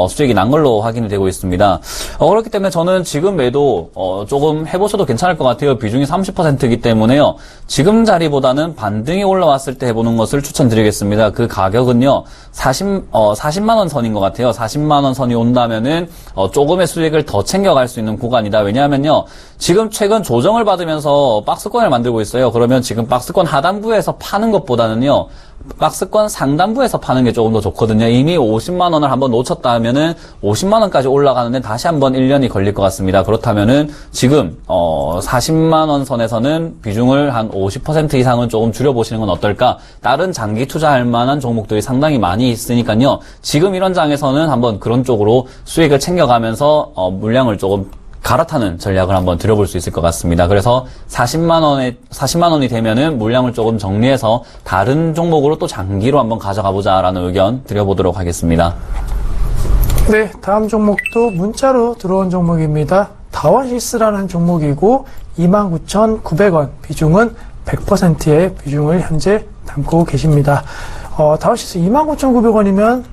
수익이 난 걸로 확인이 되고 있습니다. 그렇기 때문에 저는 지금 매도 조금 해보셔도 괜찮을 것 같아요. 비중이 30%이기 때문에요. 지금 자리보다는 반등이 올라왔을 때 해보는 것을 추천드리겠습니다. 그 가격은요 40만 원 선인 것 같아요. 40만 원 선이 온다면은 조금의 수익을 더 챙겨갈 수 있는 구간이다. 왜냐하면요 지금 최근 조정을 받으면서 박스권을 만들고 있어요. 그러면 지금 박스권 하단부에서 파는 것보다는요 박스권 상단부에서 파는 게 조금 더 좋거든요. 이미 50만 원을 한번 놓쳤다 하면은 50만 원까지 올라가는데 다시 한번 1년이 걸릴 것 같습니다. 그렇다면은 지금 40만 원 선에서는 비중을 한 50% 이상은 조금 줄여보시는 건 어떨까? 다른 장기 투자할 만한 종목들이 상당히 많이 있으니까요. 지금 이런 장에서는 한번 그런 쪽으로 수익을 챙겨가면서 물량을 조금 갈아타는 전략을 한번 들여볼 수 있을 것 같습니다. 그래서 40만 원이 되면은 물량을 조금 정리해서 다른 종목으로 또 장기로 한번 가져가 보자라는 의견 드려보도록 하겠습니다. 네, 다음 종목도 문자로 들어온 종목입니다. 다원시스라는 종목이고 29,900원 비중은 100%의 비중을 현재 담고 계십니다. 다원시스 29,900원이면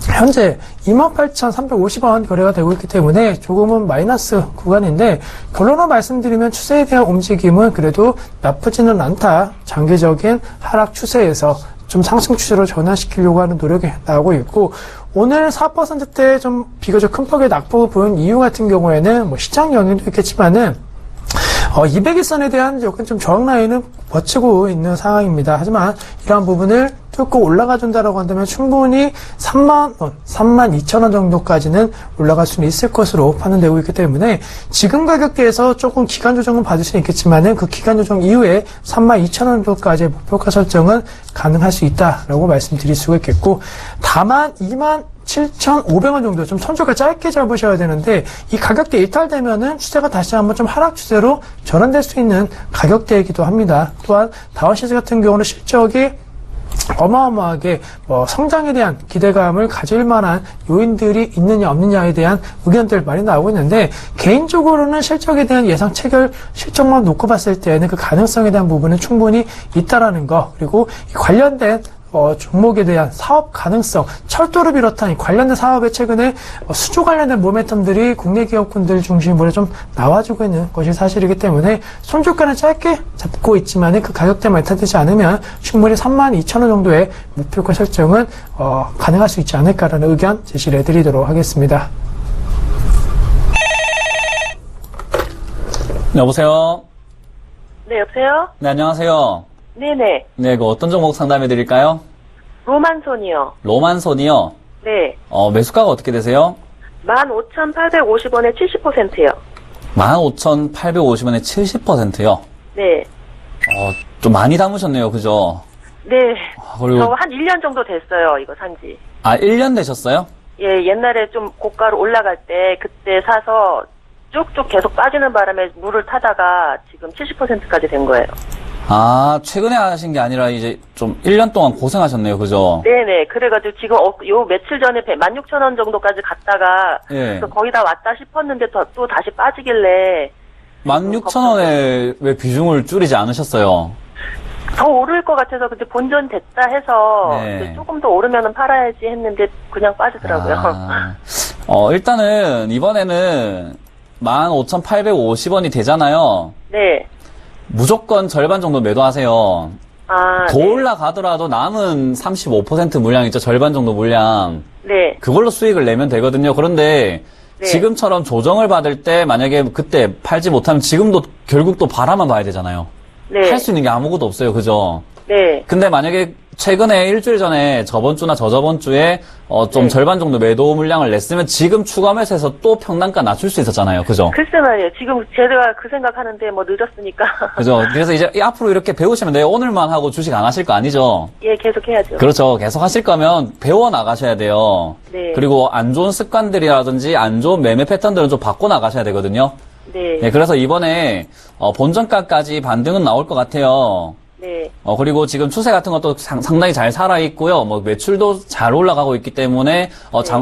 현재 28,350원 거래가 되고 있기 때문에 조금은 마이너스 구간인데 결론을 말씀드리면 추세에 대한 움직임은 그래도 나쁘지는 않다. 장기적인 하락 추세에서 좀 상승 추세로 전환시키려고 하는 노력이 나오고 있고 오늘 4%대 좀 비교적 큰 폭의 낙폭을 보인 이유 같은 경우에는 뭐 시장 영향도 있겠지만은 200일선에 대한 약간 좀 저항 라인은 버티고 있는 상황입니다. 하지만 이러한 부분을 뚫고 올라가 준다라고 한다면 충분히 3만원, 32,000원 정도까지는 올라갈 수는 있을 것으로 판단되고 있기 때문에 지금 가격대에서 조금 기간 조정은 받을 수는 있겠지만은 그 기간 조정 이후에 32,000원 정도까지의 목표가 설정은 가능할 수 있다라고 말씀드릴 수가 있겠고 다만 27,500원 정도 좀 선조가 짧게 잡으셔야 되는데 이 가격대 이탈되면은 추세가 다시 한번 좀 하락 추세로 전환될 수 있는 가격대이기도 합니다. 또한 다원시스 같은 경우는 실적이 어마어마하게 성장에 대한 기대감을 가질 만한 요인들이 있느냐 없느냐에 대한 의견들 많이 나오고 있는데 개인적으로는 실적에 대한 예상 체결 실적만 놓고 봤을 때는 그 가능성에 대한 부분은 충분히 있다라는 거 그리고 관련된 종목에 대한 사업 가능성, 철도를 비롯한 이 관련된 사업에 최근에 수조 관련된 모멘텀들이 국내 기업군들 중심으로 좀 나와주고 있는 것이 사실이기 때문에 손주가는 짧게 잡고 있지만 그 가격대만 이탈되지 않으면 충분히 32,000원 정도의 목표가 설정은 가능할 수 있지 않을까라는 의견 제시를 해드리도록 하겠습니다. 여보세요? 네, 여보세요? 네, 안녕하세요. 네네. 네, 그 어떤 종목 상담해 드릴까요? 로만손이요. 로만손이요. 네. 매수가가 어떻게 되세요? 15,850원에 70%요. 15,850원에 70%요. 네. 좀 많이 담으셨네요. 그죠? 네. 그리고, 저 한 1년 정도 됐어요, 이거 산지. 1년 되셨어요? 예, 옛날에 좀 고가로 올라갈 때 그때 사서 쭉쭉 계속 빠지는 바람에 물을 타다가 지금 70%까지 된 거예요. 최근에 하신 게 아니라 이제 좀 1년 동안 고생하셨네요. 그죠? 네네. 그래가지고 지금 요 며칠 전에 16,000원 정도까지 갔다가 예. 거의 다 왔다 싶었는데 또 다시 빠지길래 16,000원에 왜 비중을 줄이지 않으셨어요? 더 오를 것 같아서 근데 본전 됐다 해서 네. 이제 조금 더 오르면은 팔아야지 했는데 그냥 빠지더라고요. 일단은 이번에는 15,850원이 되잖아요. 네. 무조건 절반 정도 매도하세요. 더 네. 올라가더라도 남은 35% 물량 있죠. 절반 정도 물량. 네. 그걸로 수익을 내면 되거든요. 그런데 네. 지금처럼 조정을 받을 때 만약에 그때 팔지 못하면 지금도 결국 또 바라만 봐야 되잖아요. 네. 할 수 있는 게 아무것도 없어요. 그죠? 네. 근데 만약에 최근에 일주일 전에 저번 주나 저저번 주에 좀 네. 절반 정도 매도 물량을 냈으면 지금 추가 매수해서 또 평단가 낮출 수 있었잖아요. 그죠? 글쎄 말이에요. 지금 제가 그 생각하는데 뭐 늦었으니까. 그죠? 그래서 이제 앞으로 이렇게 배우시면 돼요. 오늘만 하고 주식 안 하실 거 아니죠? 예, 계속 해야죠. 그렇죠. 계속 하실 거면 배워 나가셔야 돼요. 네. 그리고 안 좋은 습관들이라든지 안 좋은 매매 패턴들은 좀 바꿔 나가셔야 되거든요. 네. 네, 그래서 이번에 본전가까지 반등은 나올 것 같아요. 네. 그리고 지금 추세 같은 것도 상당히 잘 살아있고요. 매출도 잘 올라가고 있기 때문에,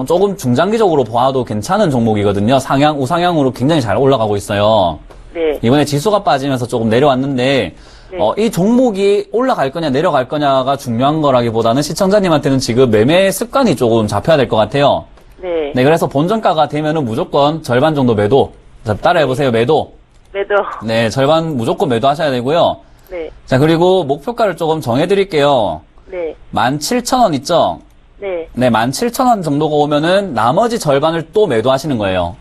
조금 중장기적으로 봐도 괜찮은 종목이거든요. 우상향으로 굉장히 잘 올라가고 있어요. 네. 이번에 지수가 빠지면서 조금 내려왔는데, 네. 이 종목이 올라갈 거냐, 내려갈 거냐가 중요한 거라기보다는 시청자님한테는 지금 매매 습관이 조금 잡혀야 될 것 같아요. 네. 네, 그래서 본전가가 되면은 무조건 절반 정도 매도. 자, 따라해보세요, 매도. 매도. 네, 절반 무조건 매도하셔야 되고요. 네. 자, 그리고 목표가를 조금 정해드릴게요. 네. 17,000원 있죠? 네. 네, 17,000원 정도가 오면은 나머지 절반을 또 매도하시는 거예요.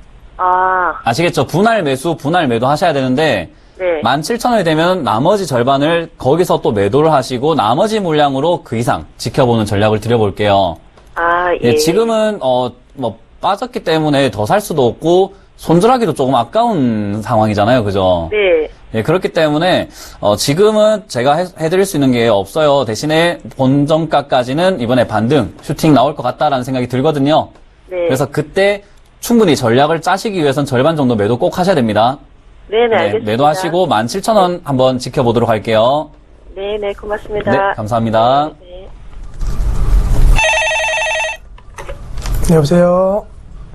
아시겠죠? 분할 매도 하셔야 되는데, 네. 17,000원이 되면 나머지 절반을 거기서 또 매도를 하시고, 나머지 물량으로 그 이상 지켜보는 전략을 드려볼게요. 예. 네, 지금은, 빠졌기 때문에 더 살 수도 없고, 손절하기도 조금 아까운 상황이잖아요. 그죠? 네. 네, 그렇기 때문에 지금은 제가 해드릴 수 있는 게 없어요. 대신에 본정가까지는 이번에 반등, 슈팅 나올 것 같다라는 생각이 들거든요. 네. 그래서 그때 충분히 전략을 짜시기 위해서는 절반 정도 매도 꼭 하셔야 됩니다. 네네, 알겠습니다. 매도하시고 17,000원 한번 지켜보도록 할게요. 네네, 고맙습니다. 네, 감사합니다. 네. 네, 여보세요?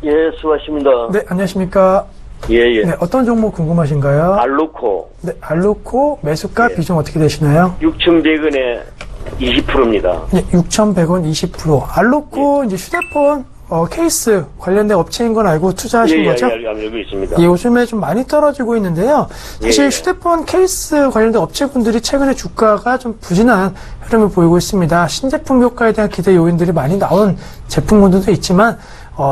예, 수고하십니다. 네, 안녕하십니까? 예, 예. 네, 어떤 종목 궁금하신가요? 알루코 네, 알루코 매수가 예. 비중 어떻게 되시나요? 6,100원에 20%입니다. 네, 6,100원 20%. 알루코 이제 휴대폰 케이스 관련된 업체인 건 알고 투자하신 거죠? 알고 있습니다. 예, 요즘에 좀 많이 떨어지고 있는데요. 사실 예, 예. 휴대폰 케이스 관련된 업체분들이 최근에 주가가 좀 부진한 흐름을 보이고 있습니다. 신제품 효과에 대한 기대 요인들이 많이 나온 제품군들도 있지만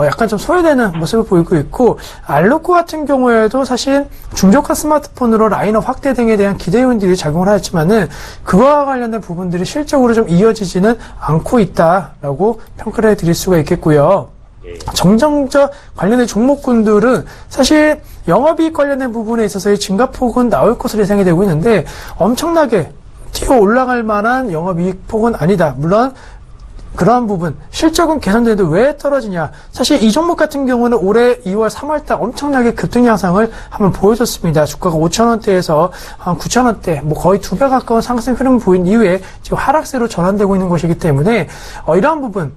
약간 좀 소외되는 모습을 보이고 있고, 알루코 같은 경우에도 사실 중저가 스마트폰으로 라인업 확대 등에 대한 기대 요인들이 작용을 하였지만은 그와 관련된 부분들이 실적으로 좀 이어지지는 않고 있다라고 평가를 해드릴 수가 있겠고요. 정정적 관련된 종목군들은 사실 영업이익 관련된 부분에 있어서의 증가폭은 나올 것으로 예상이 되고 있는데 엄청나게 튀어 올라갈 만한 영업이익 폭은 아니다. 물론 그러한 부분, 실적은 개선되는데 왜 떨어지냐. 사실 이 종목 같은 경우는 올해 2월, 3월달 엄청나게 급등 양상을 한번 보여줬습니다. 주가가 5,000원대에서 한 9,000원대, 거의 2배 가까운 상승 흐름을 보인 이후에 지금 하락세로 전환되고 있는 것이기 때문에 이러한 부분,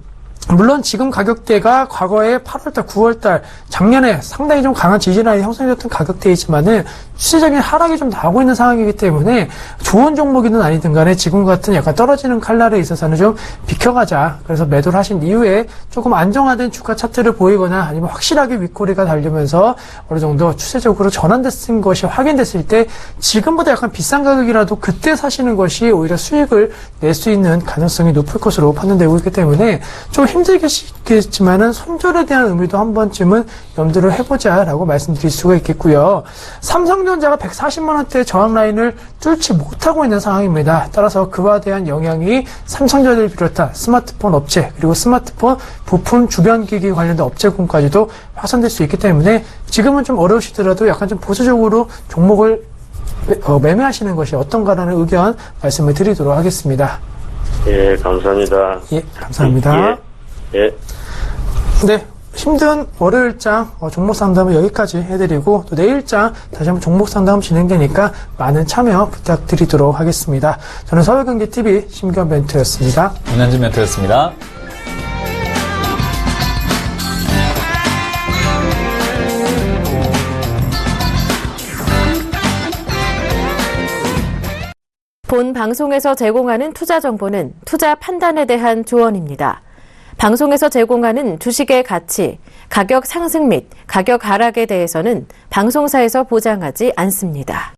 물론 지금 가격대가 과거에 8월달, 9월달, 작년에 상당히 좀 강한 지지라인이 형성되었던 가격대이지만은 추세적인 하락이 좀 나오고 있는 상황이기 때문에 좋은 종목이든 아니든 간에 지금 같은 약간 떨어지는 칼날에 있어서는 좀 비켜가자. 그래서 매도를 하신 이후에 조금 안정화된 주가 차트를 보이거나 아니면 확실하게 윗꼬리가 달리면서 어느 정도 추세적으로 전환됐은 것이 확인됐을 때 지금보다 약간 비싼 가격이라도 그때 사시는 것이 오히려 수익을 낼 수 있는 가능성이 높을 것으로 판단되고 있기 때문에 좀 힘들겠지만은 손절에 대한 의미도 한 번쯤은 염두를 해보자라고 말씀드릴 수가 있겠고요. 삼성전자가 140만 원대 저항 라인을 뚫지 못하고 있는 상황입니다. 따라서 그와 대한 영향이 삼성전자를 비롯한 스마트폰 업체 그리고 스마트폰 부품 주변 기기 관련된 업체군까지도 확산될 수 있기 때문에 지금은 좀 어려우시더라도 약간 좀 보수적으로 종목을 매매하시는 것이 어떤가라는 의견 말씀을 드리도록 하겠습니다. 예, 감사합니다. 예, 감사합니다. 예. 네, 힘든 월요일장 종목 상담을 여기까지 해드리고 또 내일장 다시 한번 종목 상담 진행되니까 많은 참여 부탁드리도록 하겠습니다. 저는 서울경제TV 심기현 멘토였습니다. 윤현진 멘토였습니다. 본 방송에서 제공하는 투자 정보는 투자 판단에 대한 조언입니다. 방송에서 제공하는 주식의 가치, 가격 상승 및 가격 하락에 대해서는 방송사에서 보장하지 않습니다.